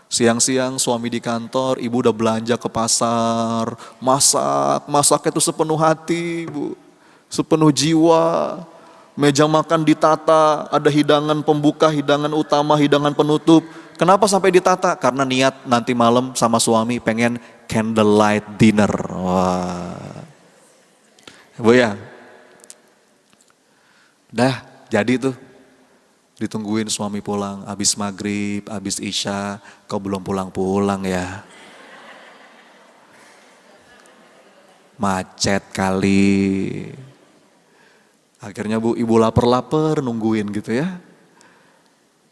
Siang-siang suami di kantor, ibu udah belanja ke pasar, masak itu sepenuh hati, Bu. Sepenuh jiwa. Meja makan ditata, ada hidangan pembuka, hidangan utama, hidangan penutup. Kenapa sampai ditata? Karena niat nanti malam sama suami pengen candlelight dinner. Wah. Bu ya. Dah, jadi tuh. Ditungguin suami pulang, habis maghrib, habis isya, kau belum pulang-pulang ya. Macet kali. Akhirnya Bu, ibu lapar-lapar nungguin gitu ya.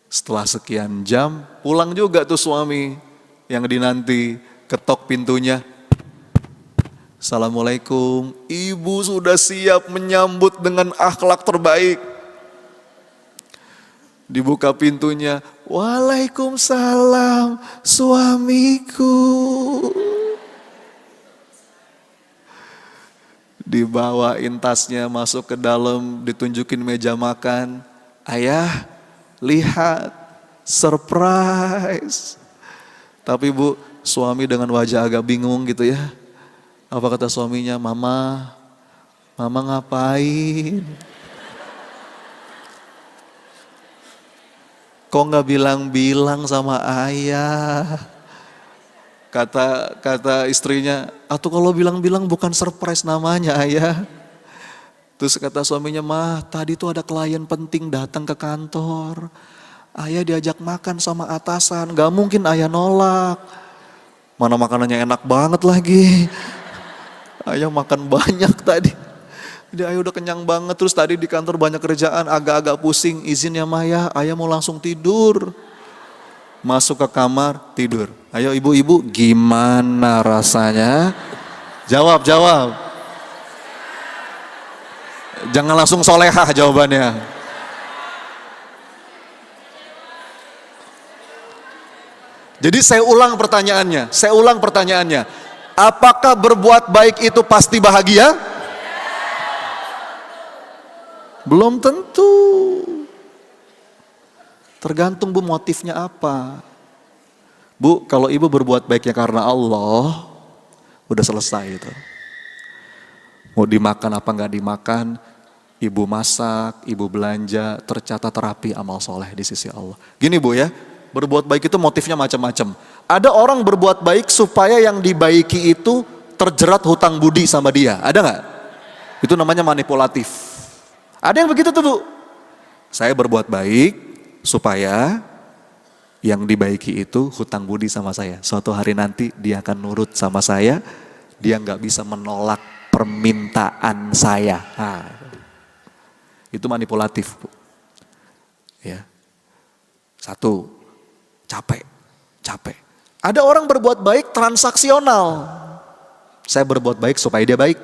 Setelah sekian jam, pulang juga tuh suami yang dinanti, ketok pintunya. Assalamualaikum, ibu sudah siap menyambut dengan akhlak terbaik. Dibuka pintunya, waalaikumsalam suamiku. Dibawain tasnya masuk ke dalam, ditunjukin meja makan. Ayah, lihat, surprise. Tapi Bu, suami dengan wajah agak bingung gitu ya. Apa kata suaminya, mama ngapain? Kok nggak bilang-bilang sama ayah? Kata istrinya, atau kalau bilang-bilang bukan surprise namanya ayah. Terus kata suaminya, mah tadi tuh ada klien penting datang ke kantor. Ayah diajak makan sama atasan, gak mungkin ayah nolak. Mana makanannya enak banget lagi. Ayah makan banyak tadi. Jadi ayah udah kenyang banget, terus tadi di kantor banyak kerjaan, agak-agak pusing, izin ya Maya, ayah mau langsung tidur. Masuk ke kamar, tidur. Ayo ibu-ibu, gimana rasanya? Jawab. Jangan langsung solehah jawabannya. Jadi saya ulang pertanyaannya. Apakah berbuat baik itu pasti bahagia? Belum tentu. Tergantung Bu motifnya apa. Bu, kalau ibu berbuat baiknya karena Allah, udah selesai itu. Mau dimakan apa nggak dimakan, ibu masak, ibu belanja, tercatat terapi amal soleh di sisi Allah. Gini Bu ya, berbuat baik itu motifnya macam-macam. Ada orang berbuat baik supaya yang dibaiki itu terjerat hutang budi sama dia. Ada nggak? Itu namanya manipulatif. Ada yang begitu tuh Bu. Saya berbuat baik supaya yang dibaiki itu hutang budi sama saya. Suatu hari nanti dia akan nurut sama saya. Dia nggak bisa menolak permintaan saya. Nah, itu manipulatif Bu. Ya. Satu, capek. Ada orang berbuat baik transaksional. Saya berbuat baik supaya dia baik.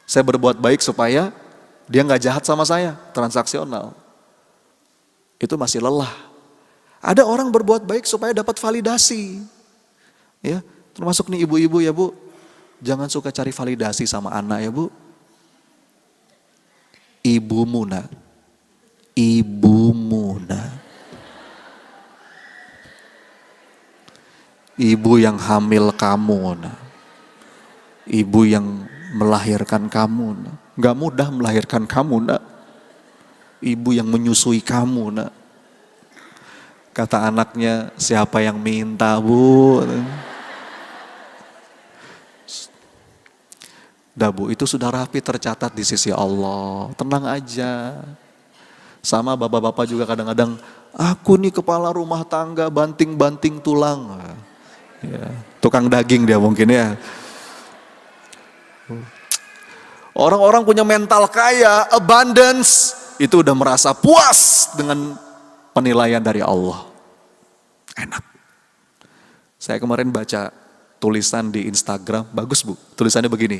Saya berbuat baik supaya dia nggak jahat sama saya, transaksional. Itu masih lelah. Ada orang berbuat baik supaya dapat validasi. Ya, termasuk nih ibu-ibu ya Bu. Jangan suka cari validasi sama anak ya Bu. Ibumu nak. Ibu yang hamil kamu nak. Ibu yang melahirkan kamu nak. Gak mudah melahirkan kamu nak. Ibu yang menyusui kamu nak. Kata anaknya, siapa yang minta Bu? Dah Bu, itu sudah rapi tercatat di sisi Allah. Tenang aja. Sama bapak-bapak juga kadang-kadang, aku nih kepala rumah tangga banting-banting tulang. Ya, tukang daging dia mungkin ya. Orang-orang punya mental kaya, abundance, itu udah merasa puas dengan penilaian dari Allah. Enak. Saya kemarin baca tulisan di Instagram, bagus Bu, tulisannya begini.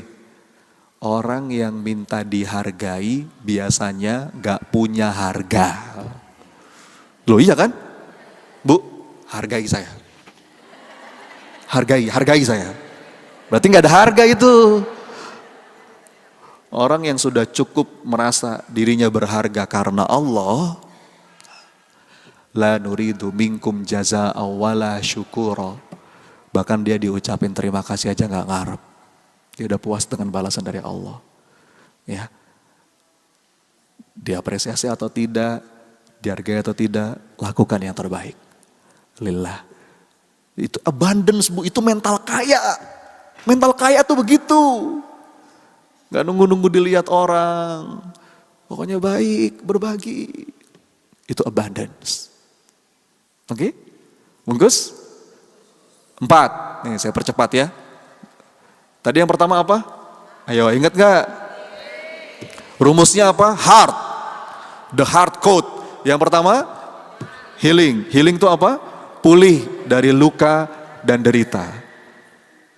Orang yang minta dihargai biasanya gak punya harga. Loh iya kan? Bu, hargai saya. Hargai saya. Berarti gak ada harga itu. Orang yang sudah cukup merasa dirinya berharga karena Allah, La nuridu minkum jazaa'a wala syukura. Bahkan dia diucapin terima kasih aja gak ngarep. Dia udah puas dengan balasan dari Allah. Ya, diapresiasi atau tidak, dihargai atau tidak, lakukan yang terbaik. Lillah. Itu abundance, Bu, itu mental kaya. Mental kaya tuh begitu. Gak nunggu-nunggu dilihat orang. Pokoknya baik, berbagi. Itu abundance. Oke? Bungkus? 4. Nih saya percepat ya. Tadi yang pertama apa? Ayo ingat gak? Rumusnya apa? Heart. The heart code. Yang pertama, healing. Healing itu apa? Pulih dari luka dan derita.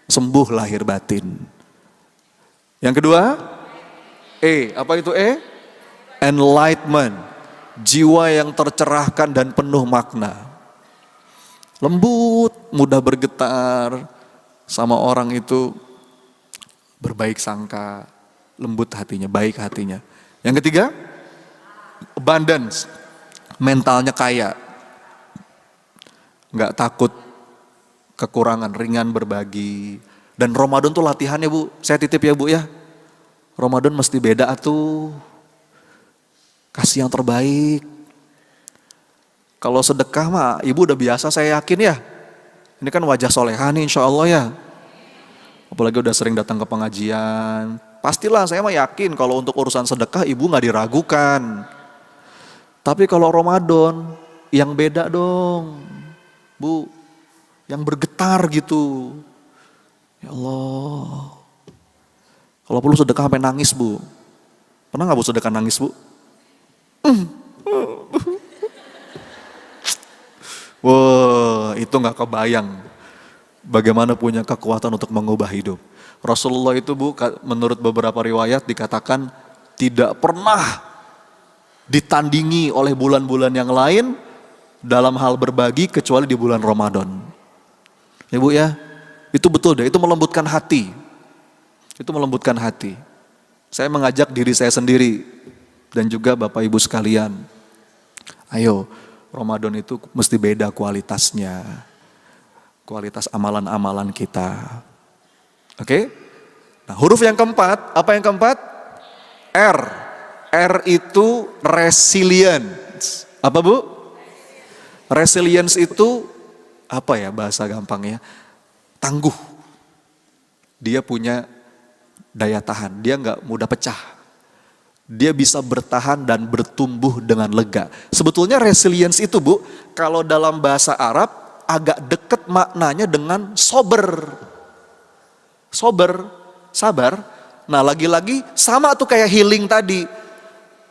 Sembuh lahir batin. Yang kedua, E. Apa itu E? Enlightenment. Jiwa yang tercerahkan dan penuh makna. Lembut, mudah bergetar. Sama orang itu berbaik sangka. Lembut hatinya, baik hatinya. Yang ketiga, abundance. Mentalnya kaya. Nggak takut kekurangan, ringan berbagi. Dan Ramadan tuh latihannya, Bu. Saya titip ya, Bu ya. Ramadan mesti beda tuh. Kasih yang terbaik. Kalau sedekah mah Ibu udah biasa, saya yakin ya. Ini kan wajah soleha nih insya Allah ya. Apalagi udah sering datang ke pengajian. Pastilah saya mah yakin kalau untuk urusan sedekah Ibu gak diragukan. Tapi kalau Ramadan yang beda dong. Bu, yang bergetar gitu. Ya Allah. Kalau perlu sedekah sampai nangis, Bu. Pernah gak Bu sedekah nangis, Bu? Wah, itu gak kebayang bagaimana punya kekuatan untuk mengubah hidup. Rasulullah itu, Bu, menurut beberapa riwayat dikatakan tidak pernah ditandingi oleh bulan-bulan yang lain dalam hal berbagi kecuali di bulan Ramadan. Ya, Bu ya, itu betul deh, itu melembutkan hati. Itu melembutkan hati. Saya mengajak diri saya sendiri dan juga Bapak Ibu sekalian. Ayo, Ramadan itu mesti beda kualitasnya. Kualitas amalan-amalan kita. Oke? Nah, huruf yang keempat, apa yang keempat? R. R itu resilience. Apa, Bu? Resilience itu apa ya bahasa gampangnya? Tangguh. Dia punya daya tahan, dia nggak mudah pecah. Dia bisa bertahan dan bertumbuh dengan lega. Sebetulnya resilience itu, Bu, kalau dalam bahasa Arab agak dekat maknanya dengan sober. Sober, sabar. Nah, lagi-lagi sama tuh kayak healing tadi.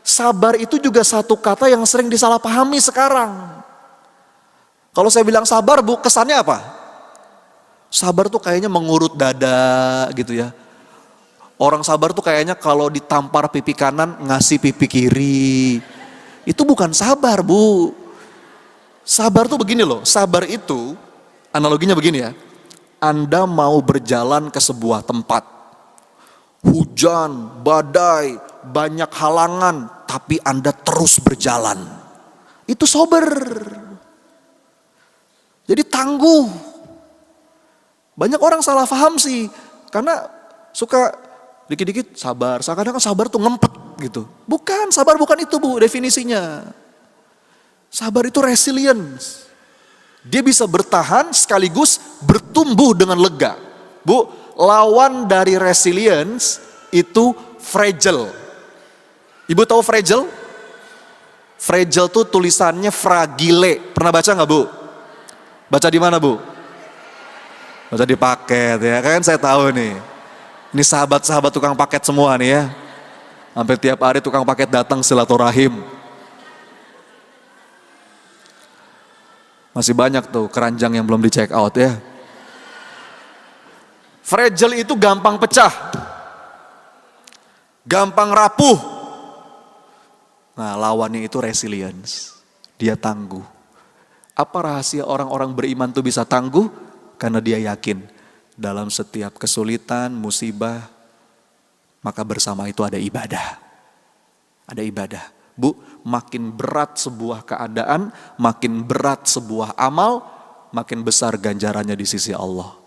Sabar itu juga satu kata yang sering disalahpahami sekarang. Kalau saya bilang sabar, Bu, kesannya apa? Sabar tuh kayaknya mengurut dada gitu ya. Orang sabar tuh kayaknya kalau ditampar pipi kanan ngasih pipi kiri. Itu bukan sabar, Bu. Sabar tuh begini loh, sabar itu analoginya begini ya. Anda mau berjalan ke sebuah tempat. Hujan, badai, banyak halangan, tapi Anda terus berjalan. Itu sabar. Jadi tangguh. Banyak orang salah paham sih, karena suka dikit-dikit sabar, kadang-kadang sabar tuh ngempet gitu. Bukan, sabar bukan itu, Bu, definisinya. Sabar itu resilience. Dia bisa bertahan sekaligus bertumbuh dengan lega. Bu, lawan dari resilience itu fragile. Ibu tahu fragile? Fragile tuh tulisannya fragile. Pernah baca nggak, Bu? Baca di mana, Bu? Baca di paket ya, kan saya tahu nih. Ini sahabat-sahabat tukang paket semua nih ya. Hampir tiap hari tukang paket datang silaturahim. Masih banyak tuh keranjang yang belum di check out ya. Fragile itu gampang pecah. Gampang rapuh. Nah, lawannya itu resilience. Dia tangguh. Apa rahasia orang-orang beriman tuh bisa tangguh? Karena dia yakin dalam setiap kesulitan, musibah, maka bersama itu ada ibadah. Ada ibadah. Bu, makin berat sebuah keadaan, makin berat sebuah amal, makin besar ganjarannya di sisi Allah.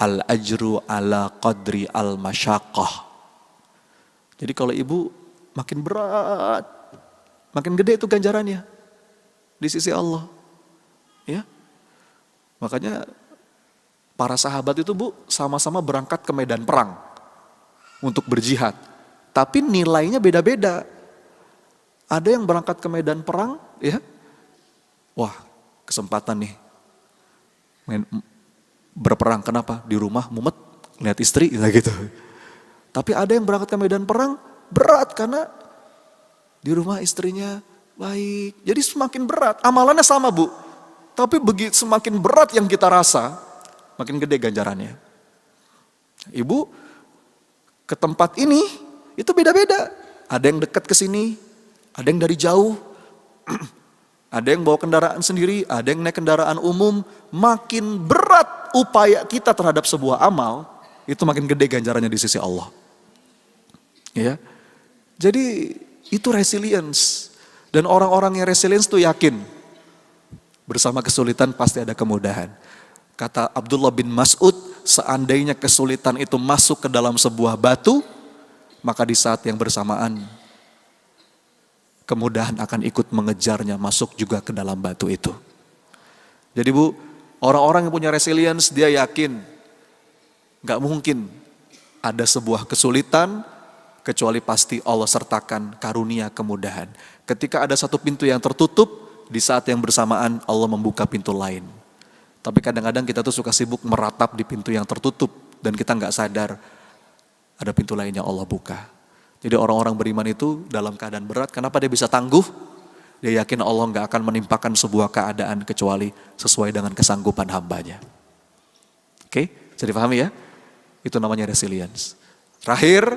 Al-ajru ala qadri al-masyaqqah. Jadi kalau ibu makin berat, makin gede itu ganjarannya di sisi Allah. Ya. Makanya para sahabat itu Bu sama-sama berangkat ke medan perang untuk berjihad. Tapi nilainya beda-beda. Ada yang berangkat ke medan perang, ya, wah kesempatan nih berperang. Kenapa? Di rumah mumet, lihat istri, gitu. Tapi ada yang berangkat ke medan perang berat karena di rumah istrinya baik. Jadi semakin berat, amalannya sama Bu. Tapi begitu semakin berat yang kita rasa, makin gede ganjarannya. Ibu ke tempat ini itu beda-beda. Ada yang dekat ke sini, ada yang dari jauh, ada yang bawa kendaraan sendiri, ada yang naik kendaraan umum. Makin berat upaya kita terhadap sebuah amal, itu makin gede ganjarannya di sisi Allah. Ya, jadi itu resilience. Dan orang-orang yang resilience itu yakin, bersama kesulitan pasti ada kemudahan. Kata Abdullah bin Mas'ud, seandainya kesulitan itu masuk ke dalam sebuah batu, maka di saat yang bersamaan, kemudahan akan ikut mengejarnya masuk juga ke dalam batu itu. Jadi Bu, orang-orang yang punya resilience, dia yakin gak mungkin ada sebuah kesulitan kecuali pasti Allah sertakan karunia kemudahan. Ketika ada satu pintu yang tertutup, di saat yang bersamaan Allah membuka pintu lain. Tapi kadang-kadang kita tuh suka sibuk meratap di pintu yang tertutup dan kita gak sadar ada pintu lainnya Allah buka. Jadi orang-orang beriman itu dalam keadaan berat, kenapa dia bisa tangguh? Dia yakin Allah gak akan menimpakan sebuah keadaan kecuali sesuai dengan kesanggupan hambanya. Oke, bisa dipahami ya? Itu namanya resilience. Terakhir,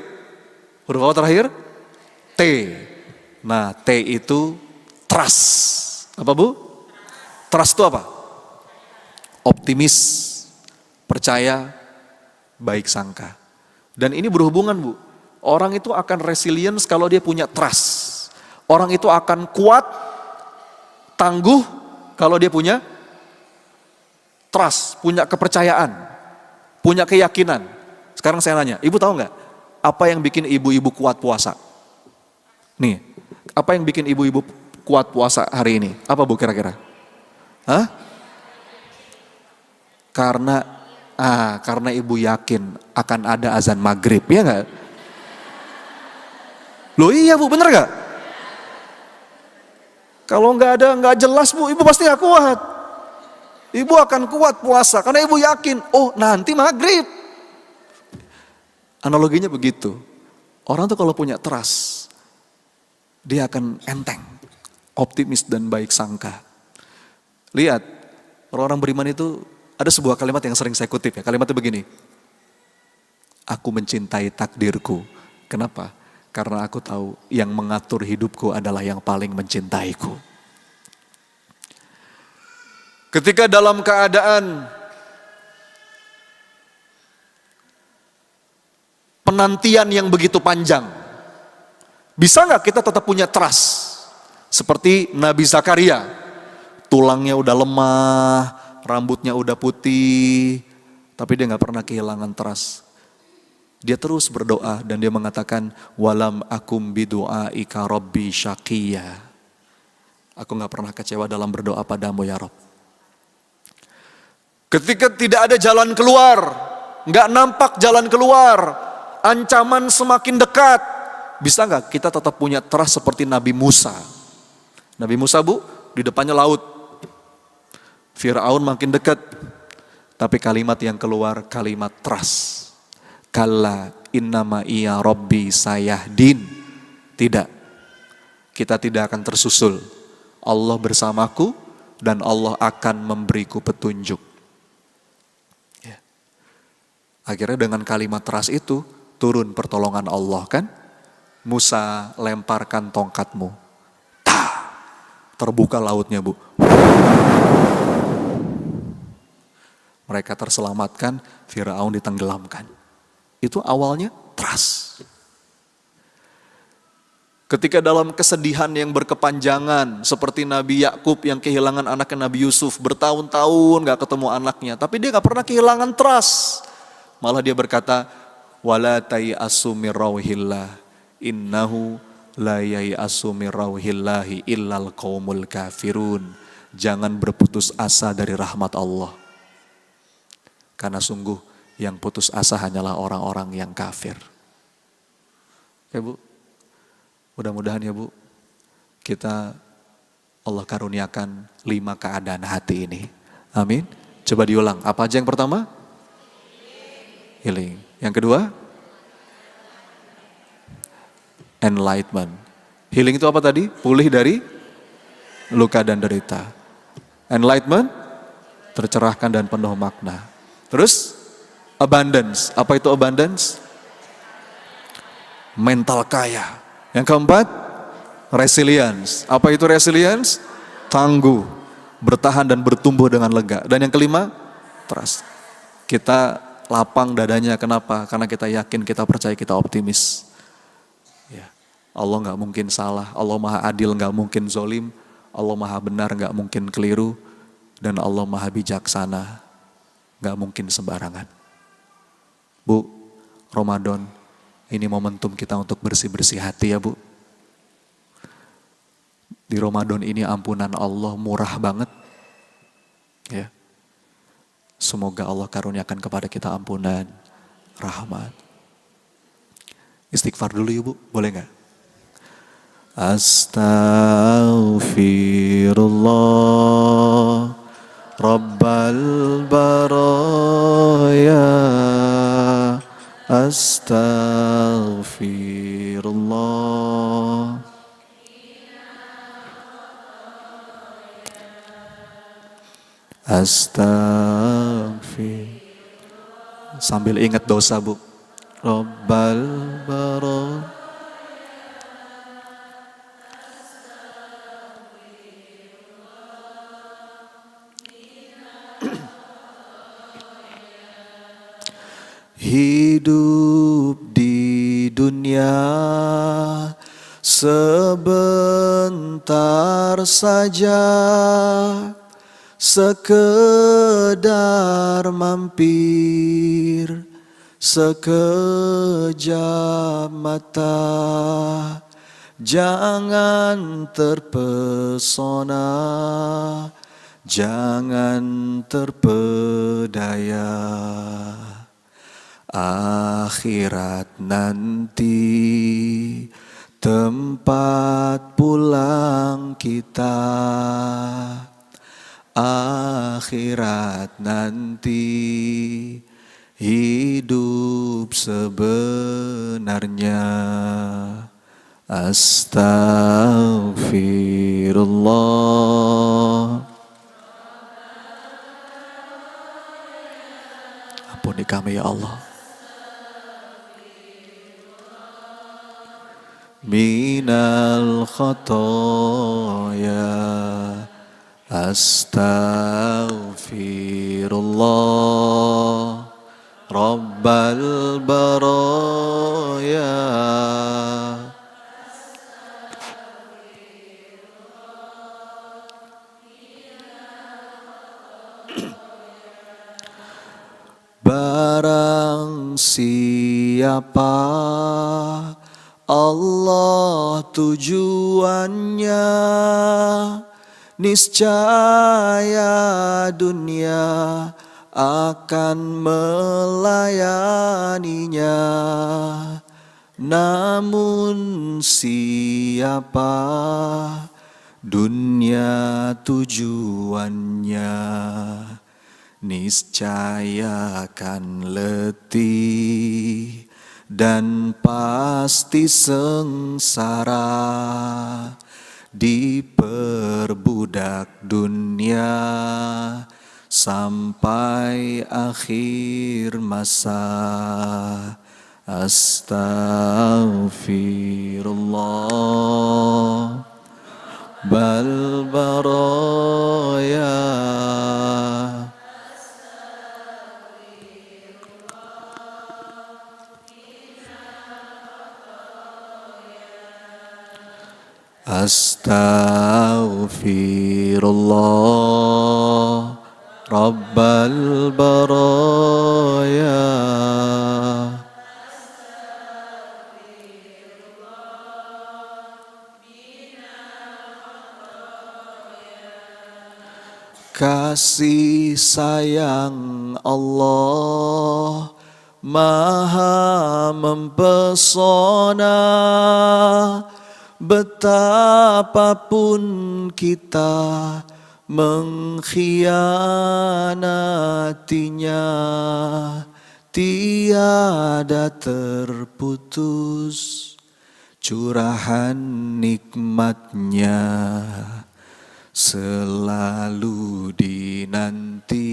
huruf apa terakhir? T. Nah, T itu trust. Apa Bu? Trust itu apa? Optimis, percaya, baik sangka. Dan ini berhubungan Bu. Orang itu akan resilience kalau dia punya trust. Orang itu akan kuat, tangguh kalau dia punya trust, punya kepercayaan, punya keyakinan. Sekarang saya nanya, ibu tahu nggak apa yang bikin ibu-ibu kuat puasa? Nih, apa yang bikin ibu-ibu kuat puasa hari ini? Apa Bu kira-kira? Hah? Karena ibu yakin akan ada azan maghrib, ya nggak? Loh iya Bu, bener gak? Kalau nggak jelas Bu, ibu pasti gak kuat. Ibu akan kuat puasa karena ibu yakin, oh nanti maghrib. Analoginya begitu. Orang tuh kalau punya trust, dia akan enteng, optimis dan baik sangka. Lihat, orang-orang beriman itu ada sebuah kalimat yang sering saya kutip ya. Kalimatnya begini, aku mencintai takdirku. Kenapa? Karena aku tahu yang mengatur hidupku adalah yang paling mencintaiku. Ketika dalam keadaan penantian yang begitu panjang, bisa gak kita tetap punya trust? Seperti Nabi Zakaria, tulangnya udah lemah, rambutnya udah putih, tapi dia gak pernah kehilangan trust. Dia terus berdoa dan dia mengatakan, walam akum bidu'aika rabbi syaqiyya. Aku gak pernah kecewa dalam berdoa padamu ya Rabb. Ketika tidak ada jalan keluar, gak nampak jalan keluar, ancaman semakin dekat, bisa gak kita tetap punya trust seperti Nabi Musa? Nabi Musa Bu, di depannya laut, Fir'aun makin dekat, tapi kalimat yang keluar kalimat trust. Kalla innama iya Rabbi sayahdin. Tidak, kita tidak akan tersusul. Allah bersamaku dan Allah akan memberiku petunjuk. Ya. Akhirnya dengan kalimat trust itu turun pertolongan Allah kan. Musa lemparkan tongkatmu. Terbuka lautnya Bu. Mereka terselamatkan, Firaun ditenggelamkan. Itu awalnya trust. Ketika dalam kesedihan yang berkepanjangan, seperti Nabi Yakub yang kehilangan anaknya Nabi Yusuf, bertahun-tahun gak ketemu anaknya, tapi dia gak pernah kehilangan trust. Malah dia berkata, wala tayasu min rauhillah, innahu la yayasu min rauhillahi illal qaumul kafirun. Jangan berputus asa dari rahmat Allah. Karena sungguh yang putus asa hanyalah orang-orang yang kafir. Ya Bu, mudah-mudahan ya Bu, kita Allah karuniakan 5 keadaan hati ini. Amin. Coba diulang, apa aja yang pertama? Healing. Yang kedua? Enlightenment. Healing itu apa tadi? Pulih dari luka dan derita. Enlightenment, tercerahkan dan penuh makna. Terus, abundance. Apa itu abundance? Mental kaya. Yang keempat, resilience. Apa itu resilience? Tangguh, bertahan dan bertumbuh dengan lega. Dan yang kelima, trust. Kita lapang dadanya, kenapa? Karena kita yakin, kita percaya, kita optimis. Ya. Allah gak mungkin salah, Allah maha adil, gak mungkin zolim, Allah maha benar, gak mungkin keliru, dan Allah maha bijaksana, gak mungkin sembarangan. Bu, Ramadan, ini momentum kita untuk bersih-bersih hati ya Bu. Di Ramadan ini ampunan Allah murah banget. Ya. Semoga Allah karuniakan kepada kita ampunan, rahmat. Istighfar dulu ya Bu, boleh gak? Astaghfirullah Rabbal baraya, astaghfirullah. Astaghfir. Sambil ingat dosa Bu. Rabbal baraya. Hidup di dunia sebentar saja, sekedar mampir sekejap mata. Jangan terpesona, jangan terpedaya. Akhirat nanti tempat pulang kita. Akhirat nanti hidup sebenarnya. Astaghfirullah. Ampuni kami ya Allah. Minal khotoya. Astaghfirullah Rabbal baraya. Barang siapa Allah tujuannya, niscaya dunia akan melayaninya. Namun siapa dunia tujuannya, niscaya akan letih dan pasti sengsara. Diperbudak dunia sampai akhir masa. Astaghfirullah bal baraya. Astaghfirullah Rabbal baraya. Kasih sayang Allah Maha mempesona, betapapun kita mengkhianatinya, tiada terputus curahan nikmatnya, selalu dinanti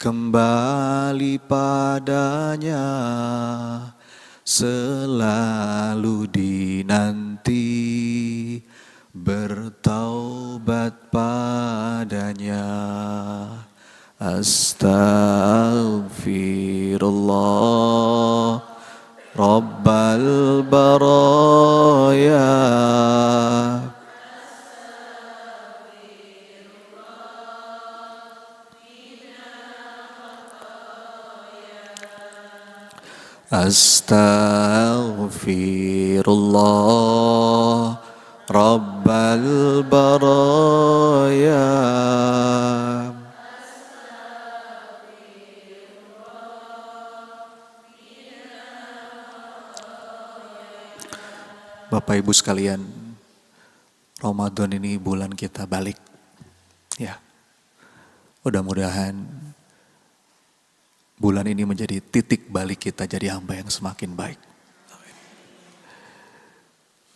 kembali padanya, selalu dinanti bertaubat padanya. Astaghfirullah Rabbal baraya. Astaghfirullah Rabbal baraya. Bapak Ibu sekalian, Ramadan ini bulan kita balik. Ya, mudah-mudahan bulan ini menjadi titik balik kita jadi hamba yang semakin baik.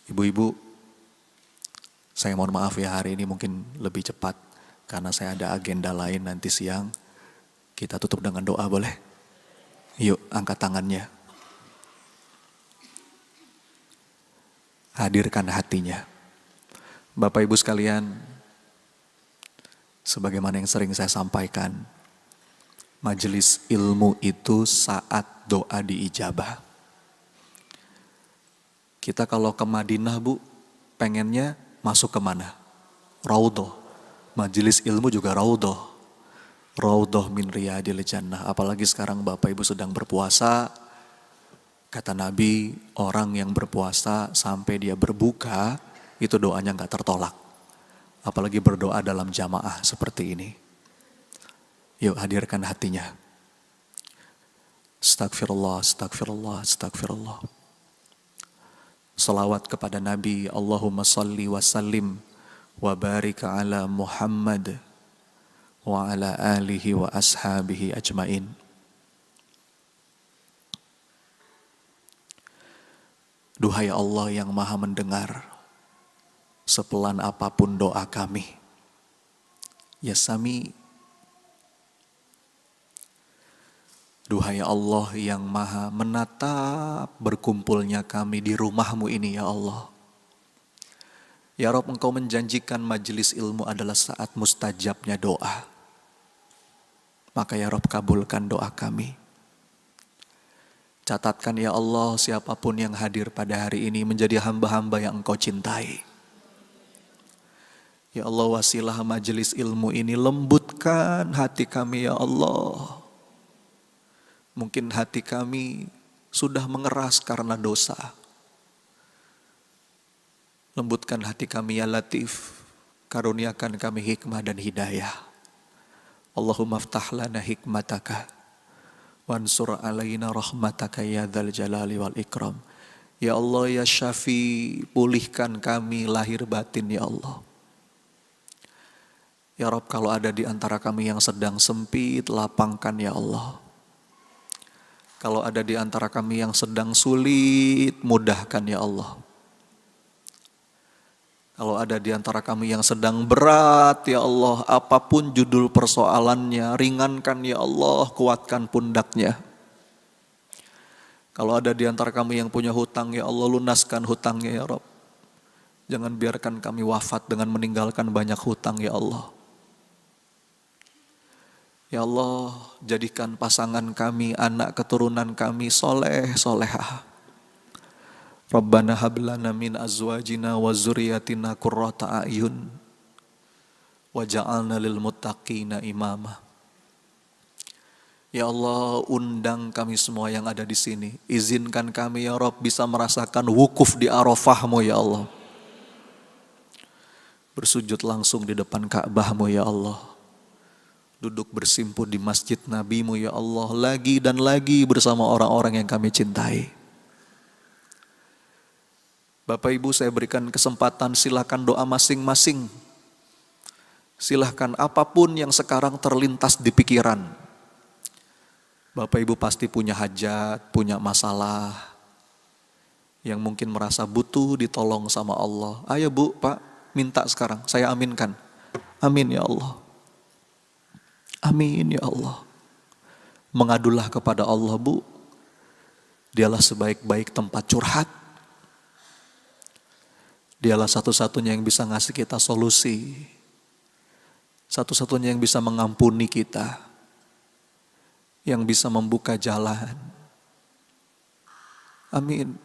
Ibu-ibu, saya mohon maaf ya, hari ini mungkin lebih cepat karena saya ada agenda lain nanti siang. Kita tutup dengan doa, boleh? Yuk, angkat tangannya. Hadirkan hatinya. Bapak Ibu sekalian, sebagaimana yang sering saya sampaikan, majelis ilmu itu saat doa diijabah. Kita kalau ke Madinah, Bu, pengennya masuk ke mana? Raudhah. Majelis ilmu juga raudhah. Raudhah min riyadil jannah. Apalagi sekarang Bapak Ibu sedang berpuasa. Kata Nabi, orang yang berpuasa sampai dia berbuka, itu doanya gak tertolak. Apalagi berdoa dalam jamaah seperti ini. Yuk hadirkan hatinya. Astagfirullah, astagfirullah, astagfirullah. Salawat kepada Nabi, Allahumma salli wa sallim wa barik ala Muhammad wa ala alihi wa ashabihi ajmain. Duhai Allah yang maha mendengar sepelan apapun doa kami. Ya Sami, duhai Allah yang maha menatap berkumpulnya kami di rumahmu ini ya Allah. Ya Rabb, Engkau menjanjikan majelis ilmu adalah saat mustajabnya doa. Maka ya Rabb, kabulkan doa kami. Catatkan ya Allah, siapapun yang hadir pada hari ini menjadi hamba-hamba yang Engkau cintai. Ya Allah, wasilah majelis ilmu ini lembutkan hati kami ya Allah. Mungkin hati kami sudah mengeras karena dosa. Lembutkan hati kami ya Latif. Karuniakan kami hikmah dan hidayah. Allahumma ftah lana hikmataka. Wansur alaina rahmataka ya dzal jalali wal ikram. Ya Allah ya Syafi, pulihkan kami lahir batin ya Allah. Ya Rabb, kalau ada di antara kami yang sedang sempit, lapangkan ya Allah. Kalau ada di antara kami yang sedang sulit, mudahkan ya Allah. Kalau ada di antara kami yang sedang berat ya Allah, apapun judul persoalannya, ringankan ya Allah, kuatkan pundaknya. Kalau ada di antara kami yang punya hutang ya Allah, lunaskan hutangnya ya Rabb. Jangan biarkan kami wafat dengan meninggalkan banyak hutang ya Allah. Ya Allah, jadikan pasangan kami, anak keturunan kami soleh, solehah. Rabbana hab lana min azwajina wa dzurriyyatina qurrata a'yun waj'alna lil muttaqina imama. Ya Allah, undang kami semua yang ada di sini. Izinkan kami ya Rabb bisa merasakan wukuf di Arafah-Mu ya Allah. Bersujud langsung di depan Ka'bah-Mu ya Allah. Duduk bersimpuh di masjid Nabi-Mu ya Allah. Lagi dan lagi bersama orang-orang yang kami cintai. Bapak Ibu, saya berikan kesempatan, silakan doa masing-masing. Silahkan apapun yang sekarang terlintas di pikiran. Bapak Ibu pasti punya hajat, punya masalah. Yang mungkin merasa butuh ditolong sama Allah. Ayo Bu, Pak, minta sekarang, saya aminkan. Amin ya Allah. Amin ya Allah. Mengadulah kepada Allah Bu. Dialah sebaik-baik tempat curhat. Dialah satu-satunya yang bisa ngasih kita solusi. Satu-satunya yang bisa mengampuni kita. Yang bisa membuka jalan. Amin.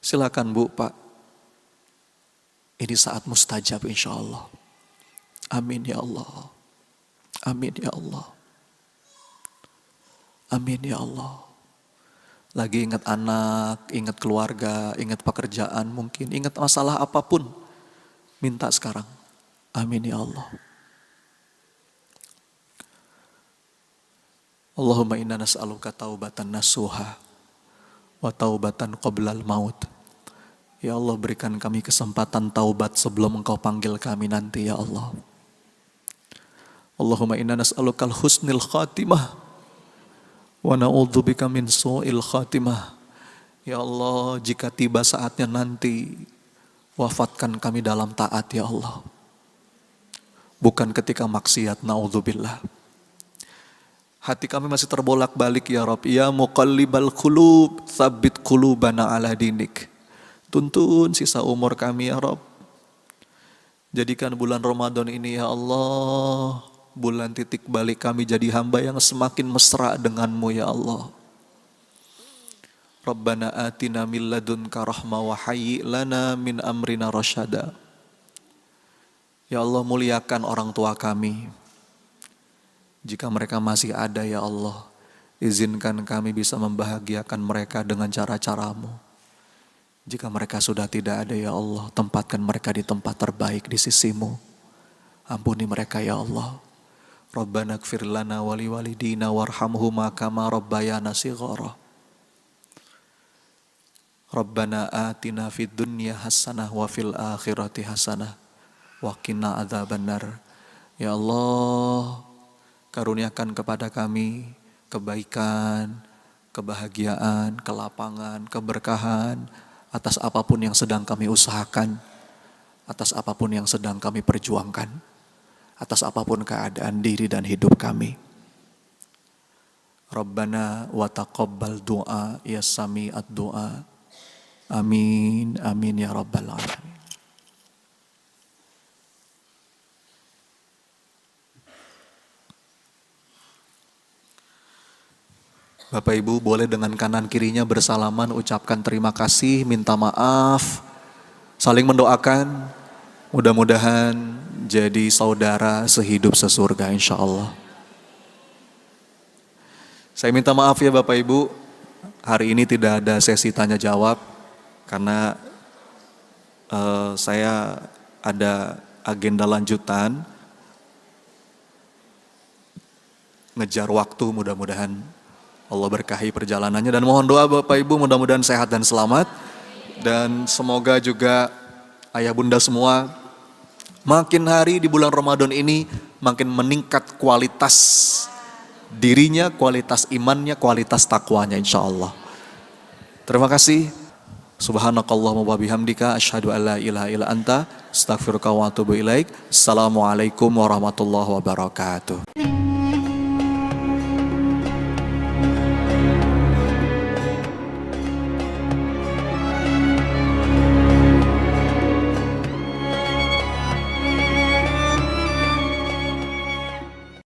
Silakan Bu, Pak. Ini saat mustajab insya Allah. Amin ya Allah. Amin ya Allah. Amin ya Allah. Lagi ingat anak, ingat keluarga, ingat pekerjaan mungkin, ingat masalah apapun. Minta sekarang. Amin ya Allah. Allahumma inna nas'aluka taubatan nasuha wa taubatan qoblal maut. Ya Allah, berikan kami kesempatan taubat sebelum Engkau panggil kami nanti ya Allah. Allahumma inna nas'alukal husnil khatimah wa na'udzubika min su'il khatimah. Ya Allah, jika tiba saatnya nanti, wafatkan kami dalam taat ya Allah. Bukan ketika maksiat, na'udzubillah. Hati kami masih terbolak-balik ya Rabb. Ya muqallibal qulub, tsabbit qulubana ala dinik. Tuntun sisa umur kami ya Rabb. Jadikan bulan Ramadan ini ya Allah, bulan titik balik kami jadi hamba yang semakin mesra denganmu ya Allah. Rabbana atina min ladunka rahmah wa hayyi lana min amrina rasyada. Ya Allah, muliakan orang tua kami. Jika mereka masih ada ya Allah, izinkan kami bisa membahagiakan mereka dengan cara-caramu. Jika mereka sudah tidak ada ya Allah, tempatkan mereka di tempat terbaik di sisimu. Ampuni mereka ya Allah. Rabbana ighfir lana wa liwalidina warhamhuma kama rabbayana shighara. Rabbana atina fid dunya hasanah wa fil akhirati hasanah wa qina adzabannar. Ya Allah, karuniakan kepada kami kebaikan, kebahagiaan, kelapangan, keberkahan atas apapun yang sedang kami usahakan, atas apapun yang sedang kami perjuangkan, atas apapun keadaan diri dan hidup kami. Rabbana wa taqabbal du'a ya sami'ad du'a. Amin, amin ya rabbal alamin. Bapak Ibu boleh dengan kanan kirinya bersalaman, ucapkan terima kasih, minta maaf, saling mendoakan. Mudah-mudahan jadi saudara sehidup sesurga insya Allah. Saya minta maaf ya Bapak Ibu, hari ini tidak ada sesi tanya jawab karena saya ada agenda lanjutan, ngejar waktu, mudah-mudahan Allah berkahi perjalanannya, dan mohon doa Bapak Ibu mudah-mudahan sehat dan selamat, dan semoga juga ayah bunda semua makin hari di bulan Ramadan ini makin meningkat kualitas dirinya, kualitas imannya, kualitas takwanya insya Allah. Terima kasih. Subhanakallahumma wa bihamdika asyhadu an la ilaha illa anta astaghfiruka wa atubu ilaik. Assalamualaikum warahmatullahi wabarakatuh.